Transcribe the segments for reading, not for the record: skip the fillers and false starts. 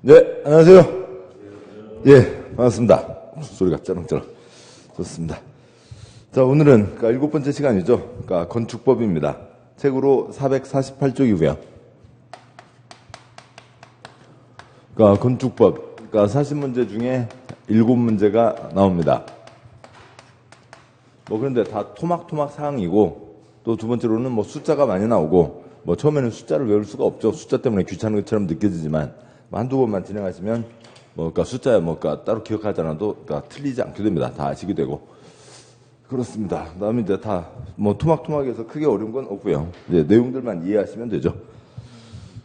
네, 안녕하세요. 예, 반갑습니다. 소리가 쩌렁쩌렁. 좋습니다. 자, 오늘은 일곱 번째 시간이죠. 건축법입니다. 책으로 448쪽이고요. 건축법, 40문제 중에 7문제가 나옵니다. 그런데 다 토막토막 사항이고, 또 두 번째로는 숫자가 많이 나오고, 처음에는 숫자를 외울 수가 없죠. 숫자 때문에 귀찮은 것처럼 느껴지지만, 한두 번만 진행하시면, 숫자야, 따로 기억하지 않아도, 틀리지 않게 됩니다. 다 아시게 되고. 그렇습니다. 그 다음에 이제 다, 토막토막해서 크게 어려운 건 없고요. 이제 내용들만 이해하시면 되죠.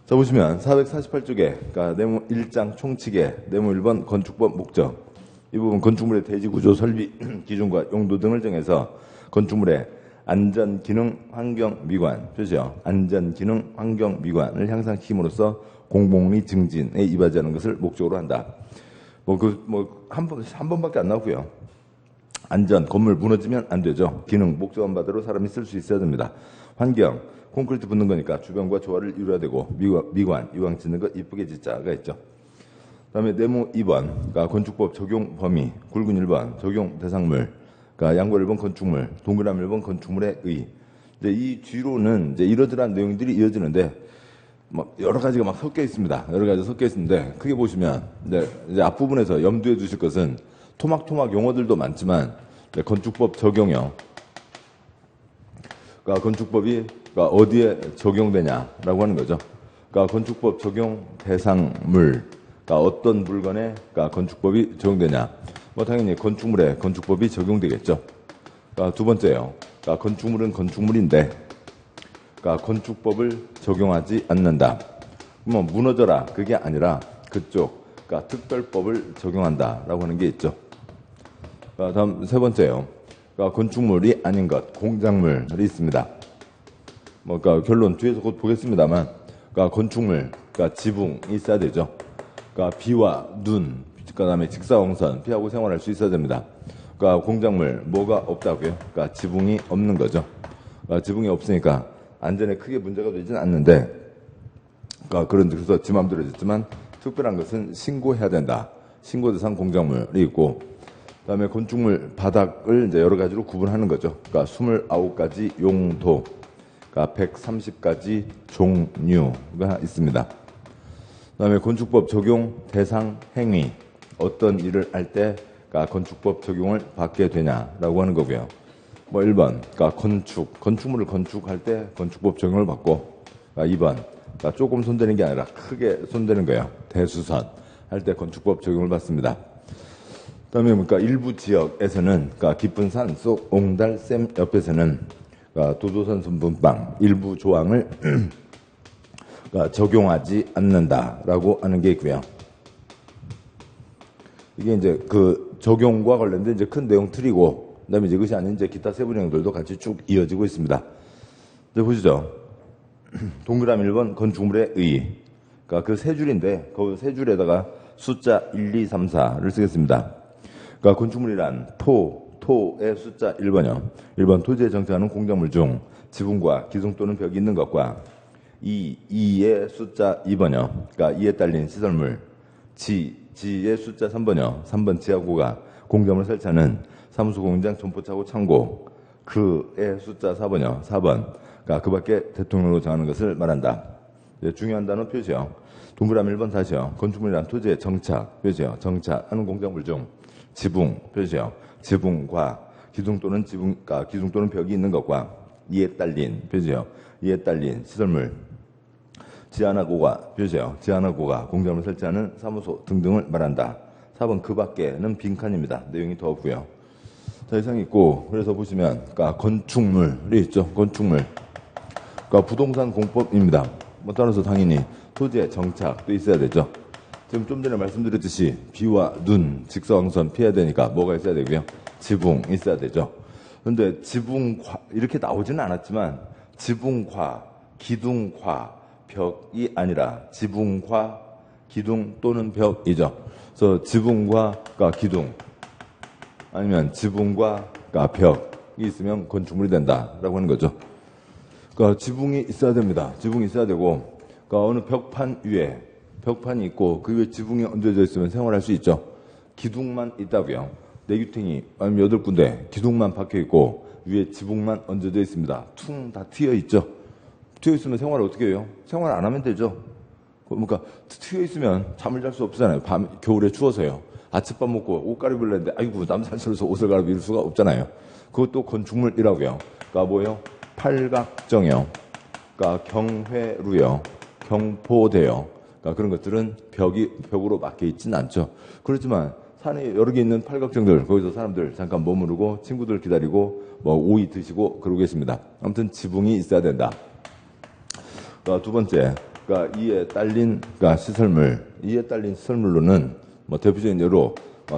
자, 보시면, 448쪽에, 네모 1장 총칙에, 네모 1번 건축법 목적. 이 부분 건축물의 대지 구조 설비 기준과 용도 등을 정해서 건축물의 안전, 기능, 환경, 미관, 표시요. 안전, 기능, 환경, 미관을 향상시킴으로써 공복리 증진에 이바지 하는 것을 목적으로 한다. 한 번밖에 안 나오고요. 안전, 건물 무너지면 안 되죠. 기능, 목적한 바대로 사람이 쓸 수 있어야 됩니다. 환경, 콘크리트 붙는 거니까 주변과 조화를 이루어야 되고, 미관, 이왕 짓는 것 이쁘게 짓자가 있죠. 그 다음에 네모 2번, 건축법 적용 범위, 굵은 1번, 적용 대상물, 양볼 1번 건축물, 동그라미 1번 건축물의 의. 이제 이 뒤로는 이제 이러저러한 내용들이 이어지는데, 여러 가지가 섞여 있습니다. 여러 가지 섞여 있는데, 크게 보시면, 이제 앞부분에서 염두에 두실 것은 토막토막 용어들도 많지만, 건축법 적용형. 건축법이 어디에 적용되냐라고 하는 거죠. 건축법 적용 대상물. 어떤 물건에 건축법이 적용되냐. 당연히 건축물에 건축법이 적용되겠죠. 두 번째요. 건축물은 건축물인데, 건축법을 적용하지 않는다. 무너져라. 그게 아니라 그쪽, 특별법을 적용한다라고 하는 게 있죠. 다음 세 번째요. 건축물이 아닌 것, 공작물이 있습니다. 결론 뒤에서 곧 보겠습니다만, 건축물, 지붕이 있어야 되죠. 비와 눈, 그 다음에 직사광선 피하고 생활할 수 있어야 됩니다. 공작물 뭐가 없다고요? 지붕이 없는 거죠. 지붕이 없으니까 안전에 크게 문제가 되지는 않는데, 그래서 지 맘대로 짓지만 특별한 것은 신고해야 된다. 신고 대상 공작물이 있고, 그 다음에 건축물 바닥을 이제 여러 가지로 구분하는 거죠. 29가지 용도, 130가지 종류가 있습니다. 그 다음에 건축법 적용 대상 행위, 어떤 일을 할 때 건축법 적용을 받게 되냐라고 하는 거고요. 1번, 건축물을 건축할 때 건축법 적용을 받고, 2번, 조금 손대는 게 아니라 크게 손대는 거예요. 대수선 할 때 건축법 적용을 받습니다. 그 다음에 일부 지역에서는 깊은 산 속 옹달샘 옆에서는 도도선 선분방 일부 조항을 적용하지 않는다라고 하는 게 있고요. 이게 이제 적용과 관련된 이제 큰 내용 틀이고, 그 다음에 이것이 아닌 이제 기타 세부 내용들도 같이 쭉 이어지고 있습니다. 이제 보시죠. 동그라미 1번 건축물의 의. 그 세 줄인데, 그 세 줄에다가 숫자 1, 2, 3, 4를 쓰겠습니다. 건축물이란 토의 숫자 1번이요. 1번 토지에 정착하는 공작물 중 지붕과 기둥 또는 벽이 있는 것과 2의 숫자 2번이요. 이에 딸린 시설물. 지의 숫자 3번이요. 3번 지하고가 공작물 설치하는 사무소, 공장, 점포차고, 창고. 그의 숫자 4번이요. 4번. 그 밖에 대통령으로 정하는 것을 말한다. 중요한 단어 표시요. 동그라미 1번 다시요. 건축물이란 토지에 정착, 표시요. 정착하는 공작물 중 지붕, 표시요. 지붕과 기둥 또는 기둥 또는 벽이 있는 것과 이에 딸린, 표시요. 이에 딸린 시설물. 지하나고가, 표시요. 지하나고가 공작물 설치하는 사무소 등등을 말한다. 4번 그 밖에는 빈칸입니다. 내용이 더 없고요. 자, 이상 있고, 그래서 보시면, 건축물이 있죠. 건축물. 부동산 공법입니다. 따라서 당연히 토지에 정착도 있어야 되죠. 지금 좀 전에 말씀드렸듯이 비와 눈, 직사광선 피해야 되니까 뭐가 있어야 되고요. 지붕 있어야 되죠. 그런데 지붕과 이렇게 나오지는 않았지만 지붕과 기둥과 벽이 아니라 지붕과 기둥 또는 벽이죠. 그래서 지붕과 기둥 아니면 지붕과 벽이 있으면 건축물이 된다라고 하는 거죠. 지붕이 있어야 됩니다. 지붕이 있어야 되고 어느 벽판 위에 벽판이 있고 그 위에 지붕이 얹어져 있으면 생활할 수 있죠. 기둥만 있다고요. 내규탱이 아니면 8군데 기둥만 박혀 있고 위에 지붕만 얹어져 있습니다. 퉁 다 트여 있죠. 트여 있으면 생활을 어떻게 해요? 생활 안 하면 되죠. 그러니까 트여 있으면 잠을 잘 수 없잖아요. 겨울에 추워서요. 아침밥 먹고 옷 갈아입으려 했는데 아이고 남산처럼 옷을 갈아입을 수가 없잖아요. 그것도 건축물이라고요. 그러니까 뭐예요? 팔각정형, 그러니까 경회루형, 경포대형, 그러니까 그런 것들은 벽으로 막혀 있지는 않죠. 그렇지만 산에 여러 개 있는 팔각정들, 거기서 사람들 잠깐 머무르고 친구들 기다리고 뭐 오이 드시고 그러고 계십니다. 아무튼 지붕이 있어야 된다. 그러니까 두 번째, 그러니까 이에 딸린 시설물로는 뭐 대표적인 예로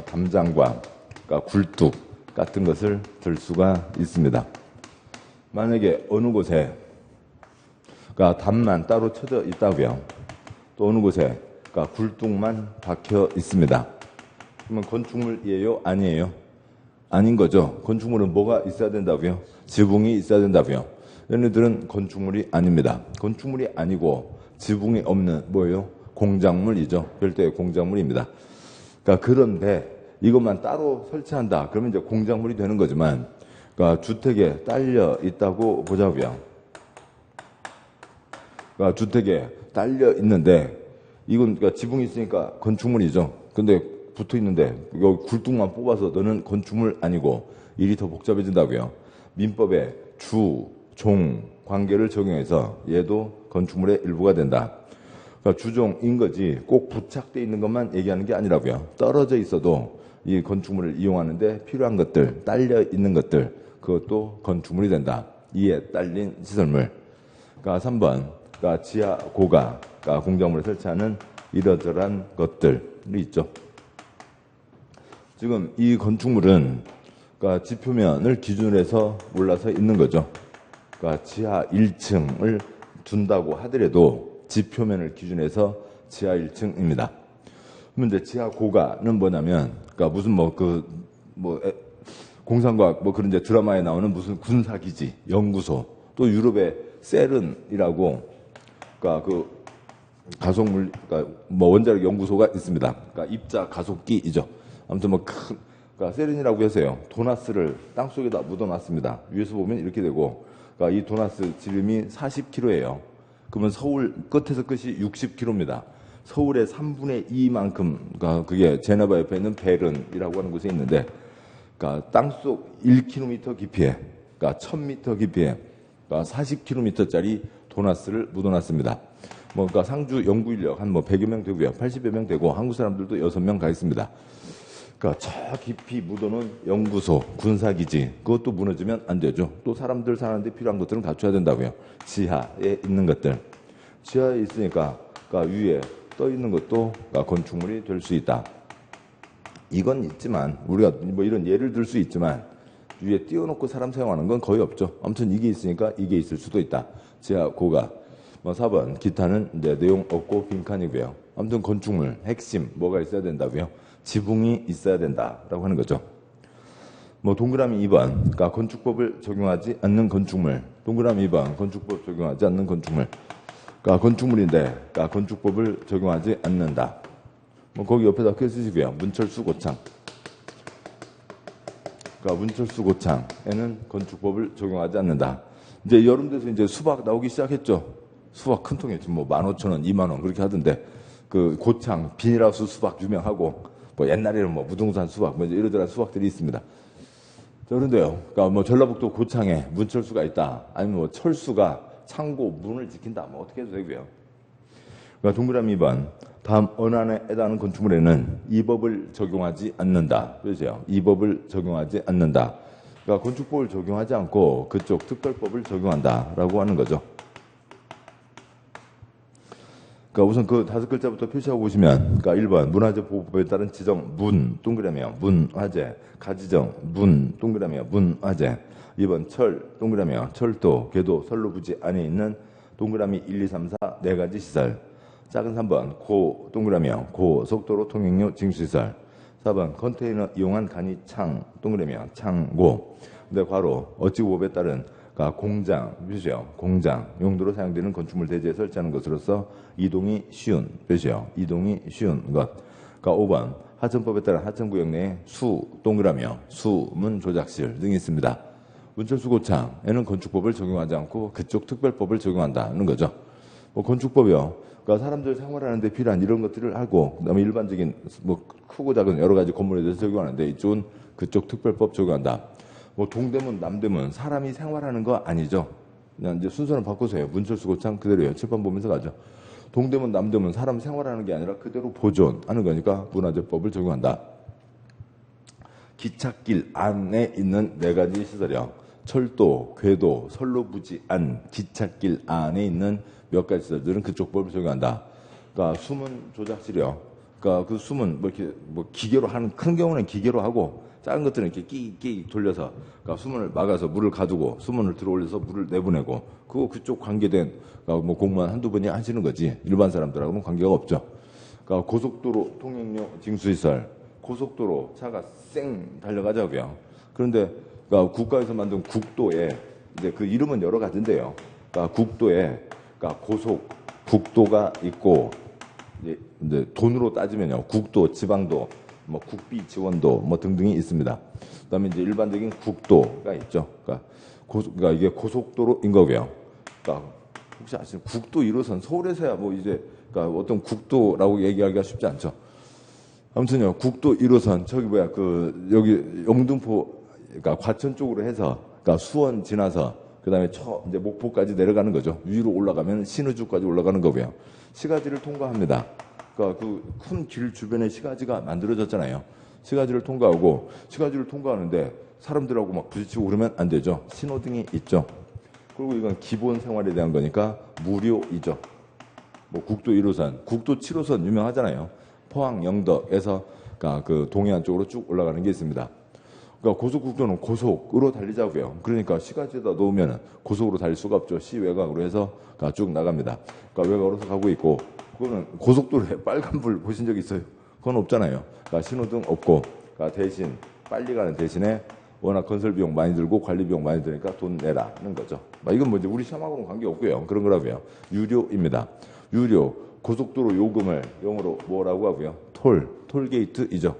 담장과 그러니까 굴뚝 같은 것을 들 수가 있습니다. 만약에 어느 곳에 그러니까 담만 따로 쳐져 있다고요. 또 어느 곳에 그러니까 굴뚝만 박혀 있습니다. 그러면 건축물이에요? 아니에요? 아닌 거죠. 건축물은 뭐가 있어야 된다고요? 지붕이 있어야 된다고요. 얘네들은 건축물이 아닙니다. 건축물이 아니고 지붕이 없는 뭐예요? 공작물이죠. 별도의 공작물입니다. 그러니까 그런데 이것만 따로 설치한다. 그러면 이제 공작물이 되는 거지만, 그러니까 주택에 딸려 있다고 보자고요. 그러니까 주택에 딸려 있는데 이건 그러니까 지붕이 있으니까 건축물이죠. 근데 붙어 있는데 여기 굴뚝만 뽑아서 너는 건축물 아니고 일이 더 복잡해진다고요. 민법에 주, 종 관계를 적용해서 얘도 건축물의 일부가 된다. 그러니까 주종인 거지 꼭 부착되어 있는 것만 얘기하는 게 아니라고요. 떨어져 있어도 이 건축물을 이용하는데 필요한 것들, 딸려 있는 것들, 그것도 건축물이 된다. 이에 딸린 시설물. 그러니까 3번, 그러니까 지하 고가, 그러니까 공작물을 설치하는 이러저러한 것들이 있죠. 지금 이 건축물은 그러니까 지표면을 기준으로 해서 올라서 있는 거죠. 그러니까 지하 1층을 둔다고 하더라도 지표면을 기준해서 지하 1층입니다. 그러면 이제 지하 고가는 뭐냐면, 그러니까 무슨 공상과학 그런 이제 드라마에 나오는 무슨 군사기지, 연구소, 또 유럽의 세른이라고, 그러니까 그 가속물, 그러니까 원자력 연구소가 있습니다. 그러니까 입자 가속기이죠. 아무튼 그러니까 세른이라고 해서요. 도나스를 땅 속에다 묻어놨습니다. 위에서 보면 이렇게 되고, 그러니까 이 도나스 지름이 40km예요. 그러면 서울 끝에서 끝이 60km입니다. 서울의 3분의 2만큼, 그러니까 그게 제네바 옆에 있는 베른이라고 하는 곳에 있는데, 그러니까 땅속 1km 깊이에, 그러니까 1000m 깊이에, 그러니까 40km짜리 도나스를 묻어놨습니다. 그러니까 상주 연구 인력 한 100여 명 되고요. 80여 명 되고, 한국 사람들도 6명 가 있습니다. 그러니까 저 깊이 묻어놓은 연구소, 군사기지, 그것도 무너지면 안 되죠. 또 사람들 사는데 필요한 것들은 갖춰야 된다고요. 지하에 있는 것들. 지하에 있으니까, 그러니까 위에 떠 있는 것도 그러니까 건축물이 될 수 있다. 이건 있지만, 우리가 뭐 이런 예를 들 수 있지만, 위에 띄워놓고 사람 사용하는 건 거의 없죠. 아무튼 이게 있으니까 이게 있을 수도 있다. 지하 고가. 4번, 기타는 이제 내용 없고 빈칸이고요. 아무튼 건축물, 핵심, 뭐가 있어야 된다고요? 지붕이 있어야 된다라고 하는 거죠. 동그라미 2번, 그러니까 건축법을 적용하지 않는 건축물. 동그라미 2번, 건축법 적용하지 않는 건축물. 그러니까 건축물인데, 그러니까 건축법을 적용하지 않는다. 거기 옆에다 써 쓰시고요. 문철수 고창. 그러니까 문철수 고창에는 건축법을 적용하지 않는다. 이제 여름 돼서 이제 수박 나오기 시작했죠. 수박 큰 통에 지금 15,000원, 2만원 그렇게 하던데, 그 고창, 비닐하우스 수박 유명하고, 옛날에는 무등산 수박, 이러저러한 수박들이 있습니다. 그런데요, 그러니까 전라북도 고창에 문철수가 있다. 아니면 철수가 창고 문을 지킨다. 어떻게 해도 되고요. 그러니까 동그라미 2번. 다음 어느 안에 해당하는 건축물에는 이 법을 적용하지 않는다. 그러죠? 이 법을 적용하지 않는다. 그러니까 건축법을 적용하지 않고 그쪽 특별법을 적용한다라고 하는 거죠. 그러니까 우선 그 5글자부터 표시하고 보시면, 그러니까 1번 문화재 보호법에 따른 지정 문 동그라미요 문화재, 가지정 문 동그라미요 문화재. 2번 철 동그라미요 철도, 궤도, 선로 부지 안에 있는 동그라미 1, 2, 3, 4 네 가지 시설. 작은 3번 고 동그라미요 고속도로 통행료 징수시설. 4번 컨테이너 이용한 간이 창 동그라미요 창고. 근데 괄호 어찌 보호법에 따른 그러니까 공장, 표시요. 공장 용도로 사용되는 건축물 대지에 설치하는 것으로서 이동이 쉬운, 표시요. 이동이 쉬운 것. 그러니까 5번 하천법에 따라 하천구역 내에 수, 동그라미요. 수문 조작실 등이 있습니다. 문철수고창에는 건축법을 적용하지 않고 그쪽 특별법을 적용한다는 거죠. 뭐 건축법이요. 그러니까 사람들 생활하는데 필요한 이런 것들을 하고, 그다음에 일반적인 뭐 크고 작은 여러 가지 건물에 대해서 적용하는데 이쪽은 그쪽 특별법 적용한다. 뭐 동대문, 남대문 사람이 생활하는 거 아니죠. 그냥 이제 순서는 바꾸세요. 문철수고창 그대로예요. 칠판 보면서 가죠. 동대문, 남대문 사람 생활하는 게 아니라 그대로 보존하는 거니까 문화재법을 적용한다. 기찻길 안에 있는 네 가지 시설이요. 철도, 궤도, 선로부지 안, 기찻길 안에 있는 몇 가지 시설들은 그쪽 법을 적용한다. 그러니까 수문 조작실이요. 그러니까 그 수문 뭐 기계로 하는 큰 경우는 기계로 하고 작은 것들은 이렇게 끼 돌려서 그러니까 수문을 막아서 물을 가두고 수문을 들어올려서 물을 내보내고 그거 그쪽 관계된 그러니까 뭐 공무원 한두 분이 하시는 거지 일반 사람들하고는 관계가 없죠. 그러니까 고속도로 통행료 징수시설, 고속도로 차가 쌩 달려가자고요. 그런데 그러니까 국가에서 만든 국도에 이제 그 이름은 여러 가지인데요. 그러니까 국도에 그러니까 국도가 있고 이제 돈으로 따지면요. 국도, 지방도, 뭐 국비 지원도 뭐 등등이 있습니다. 그다음에 이제 일반적인 국도가 있죠. 그러니까 이게 고속도로인 거고요. 그러니까 혹시 아시는 국도 1호선 서울에서야 뭐 이제 그러니까 어떤 국도라고 얘기하기가 쉽지 않죠. 아무튼요. 국도 1호선 저기 여기 영등포 그러니까 과천 쪽으로 해서 그러니까 수원 지나서 그다음에 이제 목포까지 내려가는 거죠. 위로 올라가면 신의주까지 올라가는 거고요. 시가지를 통과합니다. 그러니까 그 큰 길 주변에 시가지가 만들어졌잖아요. 시가지를 통과하고 시가지를 통과하는데 사람들하고 막 부딪히고 그러면 안 되죠. 신호등이 있죠. 그리고 이건 기본 생활에 대한 거니까 무료이죠. 뭐 국도 1호선, 국도 7호선 유명하잖아요. 포항 영덕에서 그러니까 그 동해안 쪽으로 쭉 올라가는 게 있습니다. 그러니까 고속국도는 고속으로 달리자고요. 그러니까 시가지에다 놓으면 고속으로 달릴 수가 없죠. 시 외곽으로 해서 쭉 나갑니다. 그러니까 외곽으로서 가고 있고 그거는 고속도로에 빨간불 보신 적 있어요? 그건 없잖아요. 그러니까 신호등 없고 그러니까 대신 빨리 가는 대신에 워낙 건설 비용 많이 들고 관리 비용 많이 드니까 돈 내라는 거죠. 이건 뭐 이제 우리 시험하고는 관계 없고요. 그런 거라고요. 유료입니다. 유료 고속도로 요금을 영어로 뭐라고 하고요? 톨게이트이죠.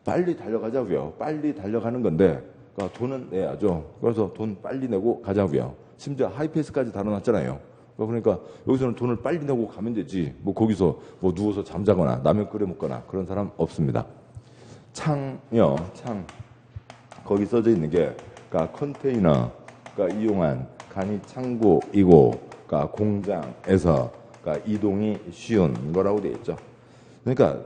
빨리 달려가자고요. 빨리 달려가는 건데 그러니까 돈은 내야죠. 그래서 돈 빨리 내고 가자고요. 심지어 하이패스까지 달아놨잖아요. 그러니까 여기서는 돈을 빨리 내고 가면 되지. 뭐 거기서 뭐 누워서 잠자거나 라면 끓여 먹거나 그런 사람 없습니다. 창요, 창. 거기 써져 있는 게 그러니까 컨테이너가 이용한 간이 창고이고 그러니까 공장에서 그러니까 이동이 쉬운 거라고 되어 있죠. 그러니까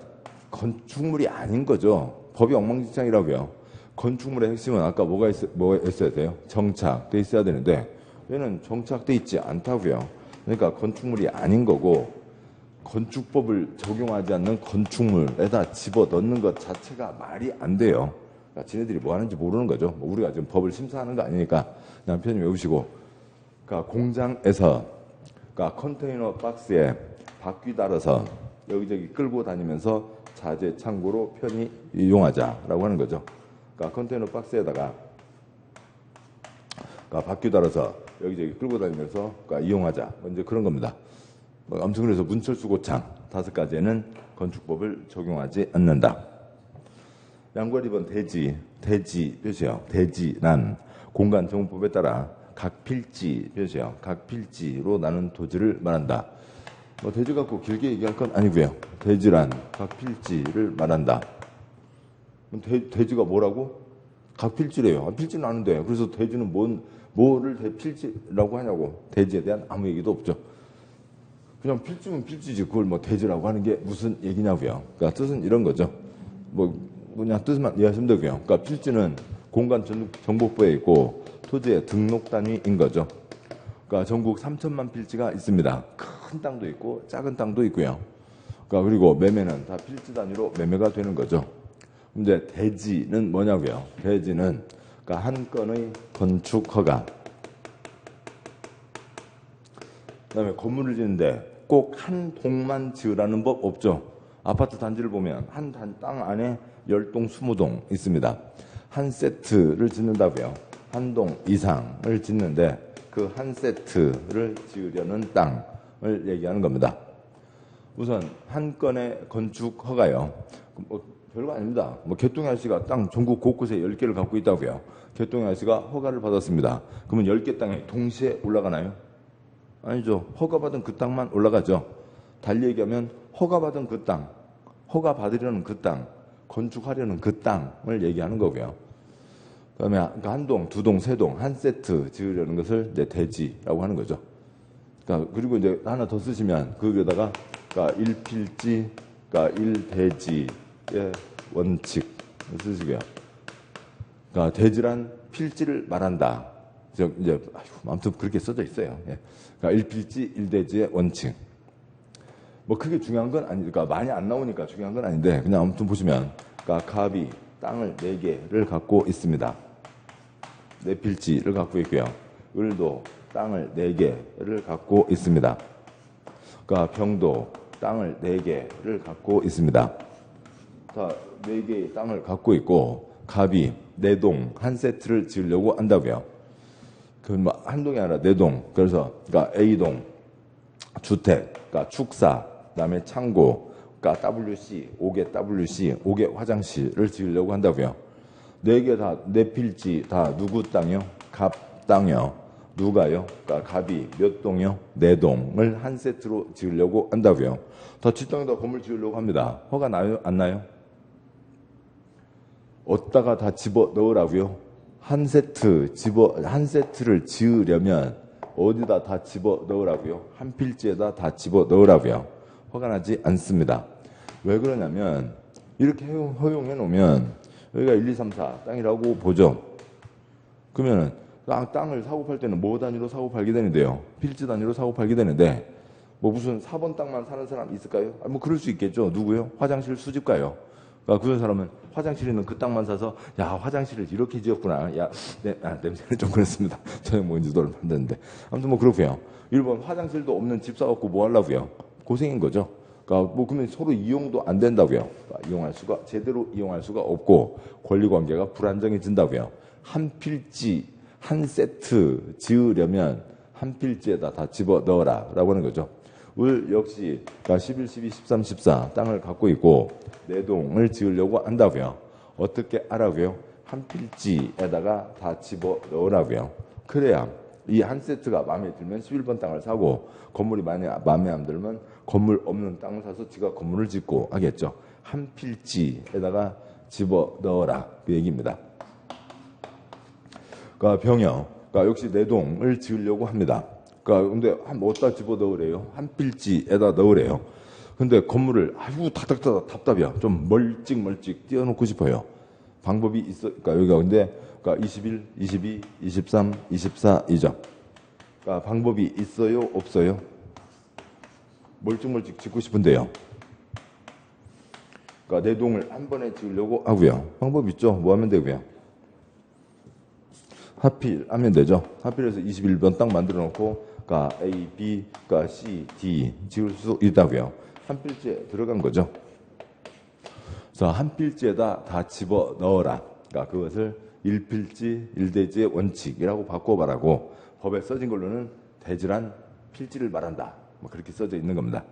건축물이 아닌 거죠. 법이 엉망진창이라고요. 건축물의 핵심은 아까 뭐가 있어야 돼요? 정착돼 있어야 되는데 얘는 정착돼 있지 않다고요. 그러니까 건축물이 아닌 거고 건축법을 적용하지 않는 건축물에다 집어넣는 것 자체가 말이 안 돼요. 그러니까 지네들이 뭐 하는지 모르는 거죠. 뭐 우리가 지금 법을 심사하는 거 아니니까 그냥 편히 외우시고 그러니까 공장에서 그러니까 컨테이너 박스에 바퀴 달아서 여기저기 끌고 다니면서 자재 창고로 편히 이용하자라고 하는 거죠. 그러니까 컨테이너 박스에다가 그러니까 바퀴 달아서 여기저기 끌고 다니면서 그러니까 이용하자. 이제 그런 겁니다. 아무튼 그래서 문철수고창 5가지에는 건축법을 적용하지 않는다. 양과 2번 대지 표시요. 대지란 공간정보법에 따라 각 필지 표시요. 각 필지로 나눈 토지를 말한다. 뭐 대지 갖고 길게 얘기할 건 아니고요. 대지란 각 필지를 말한다. 대지가 뭐라고? 각 필지래요. 필지는 아는데 그래서 대지는 뭐를 필지라고 하냐고. 대지에 대한 아무 얘기도 없죠. 그냥 필지면 필지지 그걸 뭐 대지라고 하는 게 무슨 얘기냐고요. 그러니까 뜻은 이런 거죠. 그냥 뜻만 이해하시면 되고요. 그러니까 필지는 공간정보부에 있고 토지의 등록 단위인 거죠. 그러니까 전국 3천만 필지가 있습니다. 큰 땅도 있고 작은 땅도 있고요. 그러니까 그리고 매매는 다 필지 단위로 매매가 되는 거죠. 근데 대지는 뭐냐고요? 대지는 그러니까 한 건의 건축 허가. 그다음에 건물을 짓는데 꼭 한 동만 지으라는 법 없죠. 아파트 단지를 보면 한 땅 안에 10동, 20동 있습니다. 한 세트를 짓는다고요. 한 동 이상을 짓는데 그 한 세트를 지으려는 땅을 얘기하는 겁니다. 우선 한 건의 건축 허가요. 뭐 별거 아닙니다. 뭐 개똥이 아저씨가 땅 전국 곳곳에 10개를 갖고 있다고요. 개똥이 아저씨가 허가를 받았습니다. 그러면 10개 땅에 동시에 올라가나요? 아니죠. 허가받은 그 땅만 올라가죠. 달리 얘기하면 허가받은 그 땅, 허가 받으려는 그 땅, 건축하려는 그 땅을 얘기하는 거고요. 그다음에 한 동, 두 동, 세 동, 한 세트 지으려는 것을 이제 대지라고 하는 거죠. 그러니까 그리고 이제 하나 더 쓰시면 거기에다가 그러니까 일필지, 그러니까 일대지의 원칙 쓰시고요. 그러니까 대지란 필지를 말한다. 이제 아무튼 그렇게 써져 있어요. 예. 그러니까 일필지, 일대지의 원칙. 뭐 크게 중요한 건 아니니까 많이 안 나오니까 중요한 건 아닌데 그냥 아무튼 보시면 그러니까 갑이 땅을 4개를 갖고 있습니다. 4필지를 갖고 있고요. 을도 땅을 4개를 갖고 있습니다. 그러니까 병도 땅을 4개를 갖고 있습니다. 자, 4개의 땅을 갖고 있고 갑이 4동 한 세트를 지으려고 한다고요. 한 동이 아니라 4동. 그래서 그러니까 A동 주택, 그러니까 축사, 그다음에 창고, 그러니까 WC, 5개 WC, 5개 화장실을 지으려고 한다고요. 4개 다, 4필지 다 누구 땅이요? 갑 땅이요. 누가요? 그러니까 갑이 몇 동이요? 4동을 한 세트로 지으려고 한다고요. 다 뒷땅에다 건물 지으려고 합니다. 허가 나요? 안 나요? 어디다가 다 집어 넣으라고요? 한 세트를 지으려면 어디다 다 집어 넣으라고요? 한 필지에다 다 집어 넣으라고요. 허가 나지 않습니다. 왜 그러냐면 이렇게 허용해 놓으면 여기가 1, 2, 3, 4 땅이라고 보죠. 그러면은 땅을 사고 팔 때는 뭐 단위로 사고 팔게 되는데요. 필지 단위로 사고 팔게 되는데 뭐 무슨 4번 땅만 사는 사람 있을까요? 뭐 그럴 수 있겠죠. 누구요? 화장실 수집가요. 그러니까 그런 사람은 화장실 있는 그 땅만 사서 야 화장실을 이렇게 지었구나. 야 냄새는 좀 그렇습니다. 저는 뭔지도 얼마 안 됐는데 아무튼 뭐 그렇고요. 일본 화장실도 없는 집 사갖고 뭐 하려고요? 고생인 거죠. 그러니까 뭐 그러면 서로 이용도 안 된다고요. 그러니까 제대로 이용할 수가 없고 권리관계가 불안정해진다고요. 한 필지 한 세트 지으려면 한 필지에다 다 집어 넣어라라고 하는 거죠. 을 역시 그러니까 11, 12, 13, 14 땅을 갖고 있고 4동을 지으려고 한다고요. 어떻게 하라고요? 한 필지에다가 다 집어 넣으라고요. 그래야 이 한 세트가 마음에 들면 11번 땅을 사고 건물이 만약 마음에 안 들면 건물 없는 땅을 사서 지가 건물을 짓고 하겠죠. 한 필지에다가 집어 넣어라 그 얘기입니다. 그러니까 병역, 그러니까 역시 4동을 지으려고 합니다. 그러니까 근데 어디다 집어 넣으래요? 한 필지에다 넣으래요. 근데 건물을 아이고 답답이야. 좀 멀찍 띄워놓고 싶어요. 방법이 있어. 그러니까 여기가 근데 그러니까 21, 22, 23, 24이죠. 그러니까 방법이 있어요, 없어요? 멀찍 짓고 싶은데요. 그러니까 4동을 한 번에 지으려고 하고요. 방법 있죠. 뭐 하면 되고요. 하필하면 되죠. 하필해서 21번 땅 만들어 놓고 그러니까 A, B, 그러니까 C, D 지을 수 있다고요. 한 필지에 들어간 거죠. 그래서 한 필지에다 다 집어 넣어라. 그러니까 그것을 1필지, 1대지의 원칙이라고 바꿔봐라고 법에 써진 걸로는 대지란 필지를 말한다. 뭐 그렇게 써져 있는 겁니다.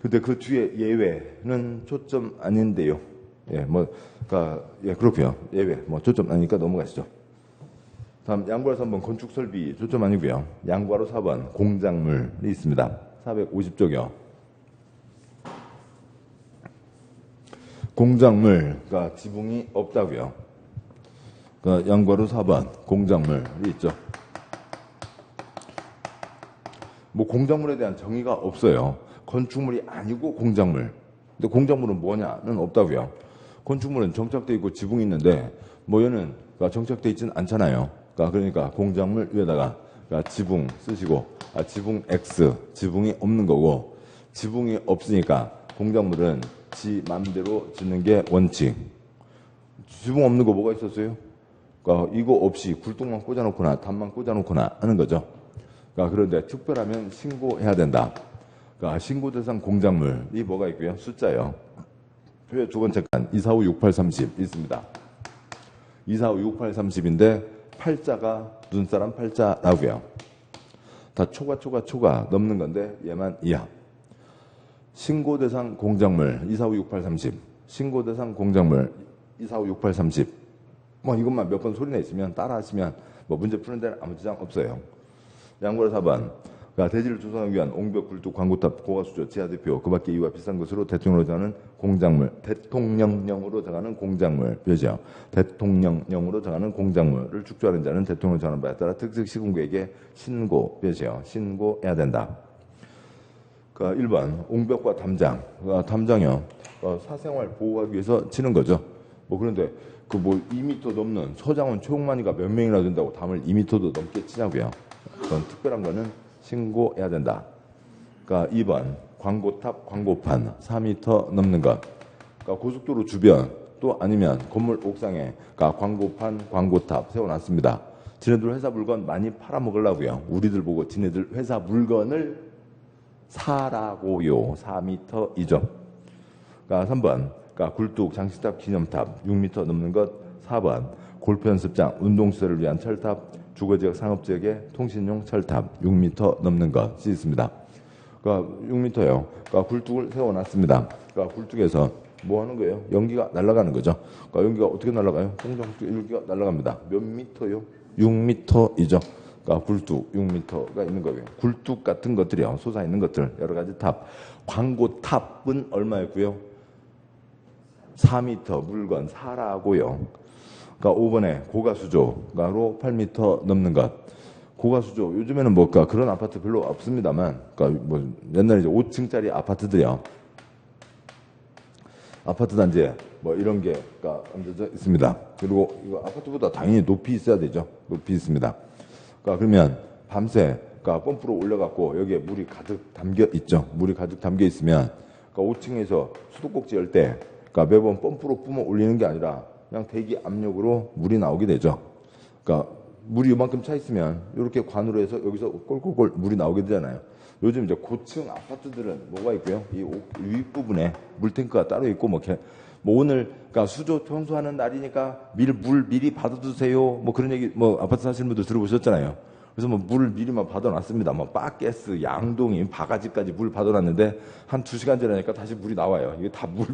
근데 그 뒤에 예외는 초점 아닌데요. 예, 뭐, 그러니까 예, 그렇고요. 예외, 뭐 초점 아니니까 넘어가시죠. 다음 양구로 3번 건축 설비 초점 아니고요. 양구로 4번 공작물이 있습니다. 450쪽이요. 공작물, 그러니까 지붕이 없다고요. 그러니까 양구로 4번 공작물이 있죠. 뭐 공작물에 대한 정의가 없어요. 건축물이 아니고 공작물. 근데 공작물은 뭐냐는 없다고요. 건축물은 정착돼 있고 지붕이 있는데 뭐 얘는 그러니까 정착돼 있지는 않잖아요. 그러니까 공작물 위에다가 그러니까 지붕 쓰시고 지붕 X 지붕이 없는 거고 지붕이 없으니까 공작물은 지 맘대로 짓는 게 원칙. 지붕 없는 거 뭐가 있었어요? 그러니까 이거 없이 굴뚝만 꽂아놓거나 단만 꽂아놓거나 하는 거죠. 그러니까 그런데 특별하면 신고해야 된다. 그러니까 신고 대상 공작물이 뭐가 있고요? 숫자요. 표의 두 번째 칸 2, 4, 5, 6, 8, 30 있습니다. 2, 4, 5, 6, 8, 30인데 팔자가 눈사람 팔자라고요. 다 초가 넘는 건데 얘만 이하. 신고대상 공작물 2456830 신고대상 공작물 2456830 뭐 이것만 몇 번 소리내 있으면 따라 하시면 뭐 문제 푸는 데는 아무 지장 없어요. 양보라 4번 대지를 조성하기 위한 옹벽 굴뚝 광고탑 고가수조 지하대표 그 밖에 이와 비싼 것으로 대통령으로 정하는 공작물 대통령령으로 정하는 공작물 뼈죠. 대통령령으로 정하는 공작물을 축조하는 자는 대통령으로 정하는 바에 따라 특색 시군구에게 신고 뼈죠. 신고해야 된다. 1번 옹벽과 담장 담장이요. 사생활 보호하기 위해서 치는 거죠. 뭐 그런데 그 뭐 2m 넘는 서장훈 최홍만이가 몇 명이나 된다고 담을 2m도 넘게 치냐고요. 그건 특별한 거는 신고해야 된다. 2번 광고탑 광고판 4m 넘는 것. 고속도로 주변 또 아니면 건물 옥상에 광고판 광고탑 세워놨습니다. 지네들 회사 물건 많이 팔아먹으려고요. 우리들 보고 지네들 회사 물건을 사라고요. 4m이죠. 3번 굴뚝, 장식탑, 기념탑 6m 넘는 것. 4번 골프 연습장, 운동시설을 위한 철탑, 주거지역, 상업지역의 통신용 철탑 6m 넘는 것이 있습니다. 6m요. 굴뚝을 세워놨습니다. 굴뚝에서 뭐 하는 거예요? 연기가 날아가는 거죠. 연기가 어떻게 날아가요? 연기가 날아갑니다. 몇 미터요? 6m이죠. 굴뚝 6m가 있는 거고요. 굴뚝 같은 것들이요. 솟아있는 것들 여러 가지 탑. 광고탑은 얼마였고요? 4m 물건 사라고요. 5번에 고가수조로 8m 넘는 것. 고가수조 요즘에는 그런 아파트 별로 없습니다만, 뭐 옛날에 이제 5층짜리 아파트들이요. 아파트 단지에 뭐 이런 게 얹어져 있습니다. 그리고 이거 아파트보다 당연히 높이 있어야 되죠. 높이 있습니다. 그러면 밤새 펌프로 올려갖고 여기에 물이 가득 담겨 있죠. 물이 가득 담겨 있으면 5층에서 수도꼭지 열 때 매번 펌프로 뿜어 올리는 게 아니라 그냥 대기 압력으로 물이 나오게 되죠. 물이 이만큼 차 있으면 이렇게 관으로 해서 여기서 꼴꼴꼴 물이 나오게 되잖아요. 요즘 이제 고층 아파트들은 뭐가 있고요. 이 윗부분에 물탱크가 따로 있고 뭐 오늘 수조 청소하는 날이니까 물 미리 받아두세요. 뭐 그런 얘기 뭐 아파트 사시는 분들 들어보셨잖아요. 그래서 뭐 물을 미리만 받아놨습니다. 뭐 가스, 양동이, 바가지까지 물 받아놨는데 한 2시간 지나니까 다시 물이 나와요. 이게 다 물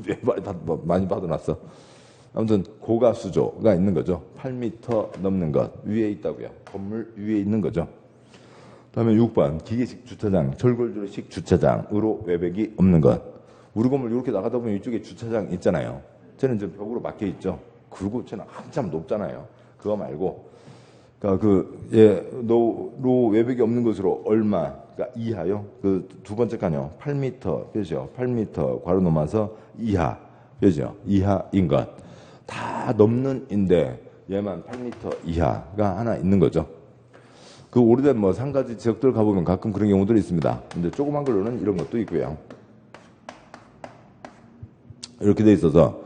많이 받아놨어. 아무튼 고가수조가 있는 거죠. 8m 넘는 것 위에 있다고요. 건물 위에 있는 거죠. 다음에 6번 기계식 주차장, 철골조식 주차장으로 외벽이 없는 것. 우리 건물 이렇게 나가다 보면 이쪽에 주차장 있잖아요. 쟤는 이제 벽으로 막혀 있죠. 그리고 쟤는 한참 높잖아요. 그거 말고 로 외벽이 없는 것으로 얼마 이하요. 두 번째 칸이요. 8m 뼈죠. 8m 괄호 넘어서 이하 뼈죠. 이하인 것. 다 넘는 인데 얘만 8m 이하가 하나 있는 거죠. 오래된 뭐 상가지 지역들 가보면 가끔 그런 경우들이 있습니다. 근데 조그만 걸로는 이런 것도 있고요. 이렇게 돼 있어서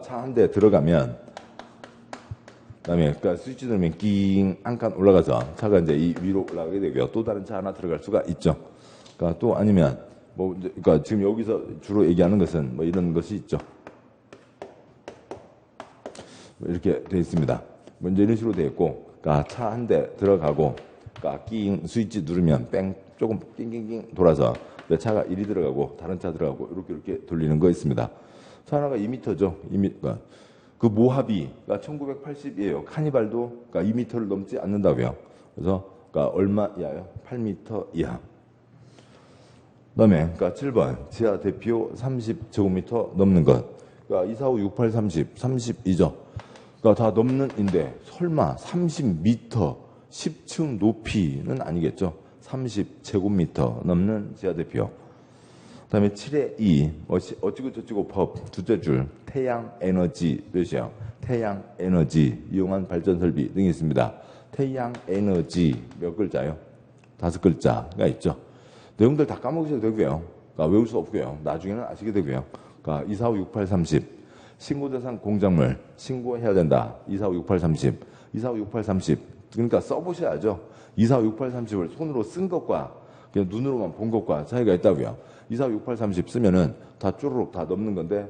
차 한 대 들어가면 그다음에 스위치 누르면 낑 한 칸 올라가서 차가 이제 이 위로 올라가게 되고요. 또 다른 차 하나 들어갈 수가 있죠. 또 아니면 지금 여기서 주로 얘기하는 것은 뭐 이런 것이 있죠. 이렇게 돼 있습니다. 먼저 이런 식으로 돼 있고, 차 한 대 들어가고, 낑 스위치 누르면 조금 낑낑낑 돌아서 내 차가 이리 들어가고 다른 차 들어가고 이렇게 돌리는 거 있습니다. 차 하나가 2m죠. 2m. 모하비가 1980이에요. 카니발도 2m를 넘지 않는다고요. 그래서 얼마 이하요? 8m 이하. 그다음에 7번 지하 대피호 30제곱미터 넘는 것. 245, 68, 30, 32죠. 다 넘는 인데 설마 30m 10층 높이는 아니겠죠. 30제곱미터 넘는 지하 대피호. 그다음에 7의 2 어찌고저찌고 법 두째 줄 태양에너지 뜻이요. 태양에너지 이용한 발전 설비 등이 있습니다. 태양에너지 몇 글자요? 5글자가 있죠. 내용들 다 까먹으셔도 되고요. 외울 수 없고요. 나중에는 아시게 되고요. 245, 68, 30 신고대상 공작물 신고해야 된다. 245, 68, 30 245, 68, 30 그러니까 써보셔야죠. 245, 68, 30을 손으로 쓴 것과 그냥 눈으로만 본 것과 차이가 있다고요. 245, 68, 30 쓰면은 다 쪼르륵 다 넘는 건데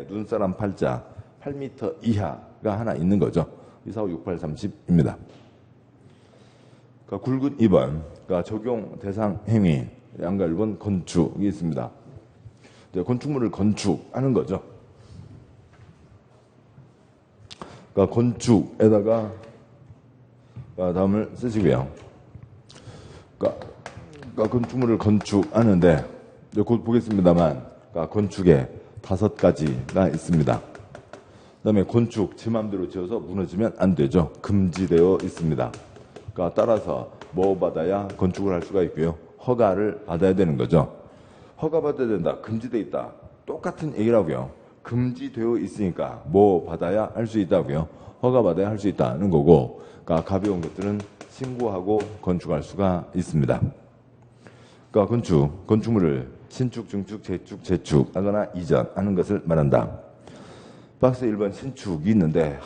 눈사람 팔자 8m 이하가 하나 있는 거죠. 2, 4, 5, 6, 8, 30입니다. 그러니까 굵은 2번, 그러니까 적용 대상 행위, 양가 1번 건축이 있습니다. 이제 건축물을 건축하는 거죠. 그러니까 건축에다가 다음을 쓰시고요. 그러니까 건축물을 건축하는데 곧 보겠습니다만, 그러니까 건축에 5가지가 있습니다. 그다음에 건축 제 맘대로 지어서 무너지면 안 되죠. 금지되어 있습니다. 그러니까 따라서 뭐 받아야 건축을 할 수가 있고요. 허가를 받아야 되는 거죠. 허가 받아야 된다. 금지되어 있다. 똑같은 얘기라고요. 금지되어 있으니까 뭐 받아야 할 수 있다고요. 허가 받아야 할 수 있다는 거고, 그러니까 가벼운 것들은 신고하고 건축할 수가 있습니다. 그러니까 건축물을 신축, 증축, 재축하거나 이전하는 것을 말한다. 박스 1번 신축이 있는데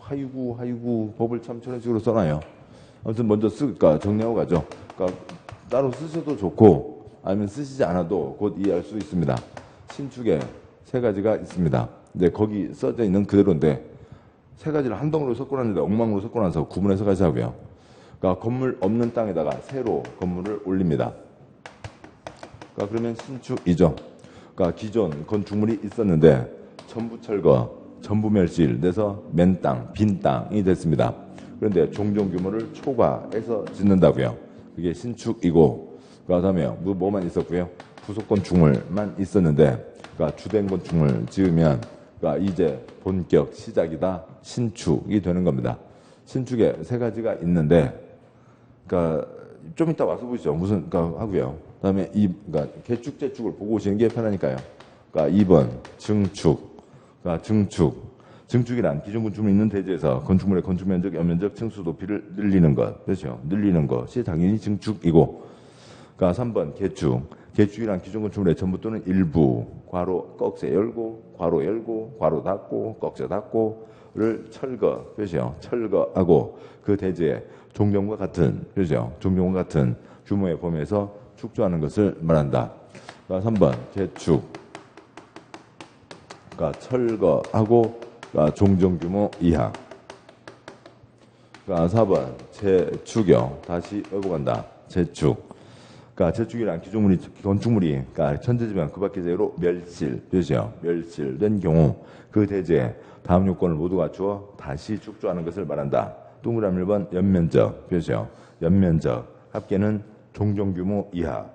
아이고 법을 참 저런 식으로 써놔요. 아무튼 먼저 그러니까 정리하고 가죠. 그러니까 따로 쓰셔도 좋고 아니면 쓰시지 않아도 곧 이해할 수 있습니다. 신축에 3가지가 있습니다. 근데 거기 써져 있는 그대로인데 3가지를 한 덩어리로 섞어놨는데 엉망으로 섞어놔서 구분해서 가자고요. 그러니까 건물 없는 땅에다가 새로 건물을 올립니다. 그러니까 그러면 신축이죠. 그러니까 기존 건축물이 있었는데 전부 철거, 전부 멸실돼서 맨 땅, 빈 땅이 됐습니다. 그런데 종종 규모를 초과해서 짓는다고요. 그게 신축이고, 그 다음에 뭐만 있었고요. 부속 건축물만 있었는데, 그러니까 주된 건축물 지으면, 그러니까 이제 본격 시작이다. 신축이 되는 겁니다. 신축에 3가지가 있는데, 그러니까 좀 이따 와서 보시죠. 무슨 그러니까 하고요. 그다음에 그러니까 개축, 재축을 보고 오시는 게 편하니까요. 그러니까 2번 증축. 그러니까 증축이란 기존 건축물이 있는 대지에서 건축물의 건축 면적, 연면적, 층수 높이를 늘리는 것. 그렇죠? 늘리는 것이 당연히 증축이고. 그러니까 3번 개축이란 기존 건축물의 전부 또는 일부, 괄호 꺽쇠 열고, 괄호 열고, 괄호 닫고, 꺽쇠 닫고를 철거하고 그 대지에 종전과 같은, 그렇죠? 종전과 같은 규모의 범위에서 축조하는 것을 말한다. 그러니까 3번 개축. 그러니까 철거하고 종전 규모 이하. 그러니까 4번 재축이요. 다시 회복한다. 재축. 그러니까 재축이란 기존물이 건축물이 그러니까 천재지변 그 밖의 제로 멸실된 경우 그 대지에 다음 요건을 모두 갖추어 다시 축조하는 것을 말한다. 동그라미 1번 연면적 연면적 합계는 종전 규모 이하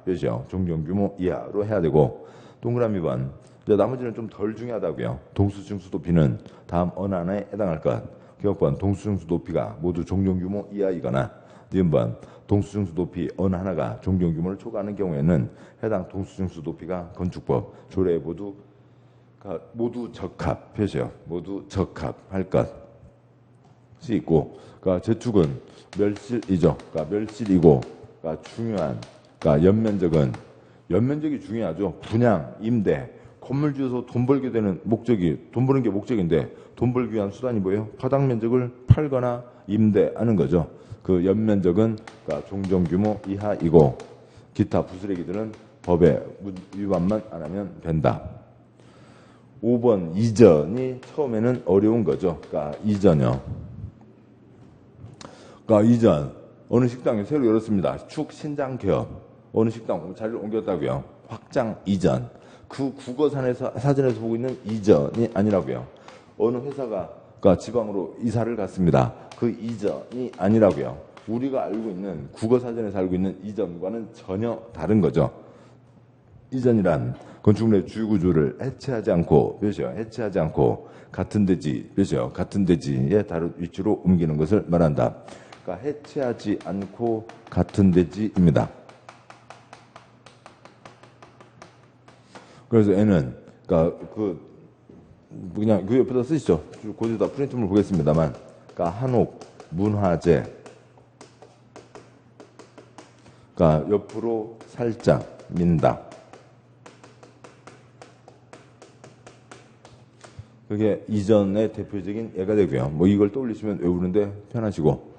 종전 규모 이하로 해야 되고, 동그라미 2번 나머지는 좀 덜 중요하다고요. 동수증수 높이는 다음 어느 하나에 해당할 것. 기억번 동수증수 높이가 모두 종전 규모 이하이거나, 니은번 동수증수 높이 어느 하나가 종전 규모를 초과하는 경우에는 해당 동수증수 높이가 건축법 조례에 모두 적합 모두 적합할 것이 있고, 그러니까 재축은 멸실이죠. 그러니까 멸실이고, 그러니까 중요한 연면적이 중요하죠. 분양, 임대. 건물 지어서 돈 벌게 되는 돈 버는 게 목적인데 돈 벌기 위한 수단이 뭐예요? 바닥 면적을 팔거나 임대하는 거죠. 그 연면적은 그러니까 종전 규모 이하이고, 기타 부스레기들은 법의 위반만 안 하면 된다. 5번 이전이 처음에는 어려운 거죠. 그러니까 이전이요. 그러니까 이전 어느 식당이 새로 열었습니다. 축 신장 개업. 어느 식당 자리를 옮겼다고요. 확장 이전. 그 사전에서 보고 있는 이전이 아니라고요. 어느 회사가 그러니까 지방으로 이사를 갔습니다. 그 이전이 아니라고요. 우리가 알고 있는 국어사전에서 알고 있는 이전과는 전혀 다른 거죠. 이전이란 건축물의 주요 구조를 해체하지 않고 같은 대지에 다른 위치로 옮기는 것을 말한다. 그러니까 해체하지 않고 같은 대지입니다. 그래서 N은 그러니까 그냥 그 옆에다 쓰시죠. 고지다 프린트물 보겠습니다만, 그러니까 한옥 문화재. 그러니까 옆으로 살짝 민다. 그게 이전의 대표적인 예가 되고요. 뭐 이걸 떠올리시면 외우는데 편하시고.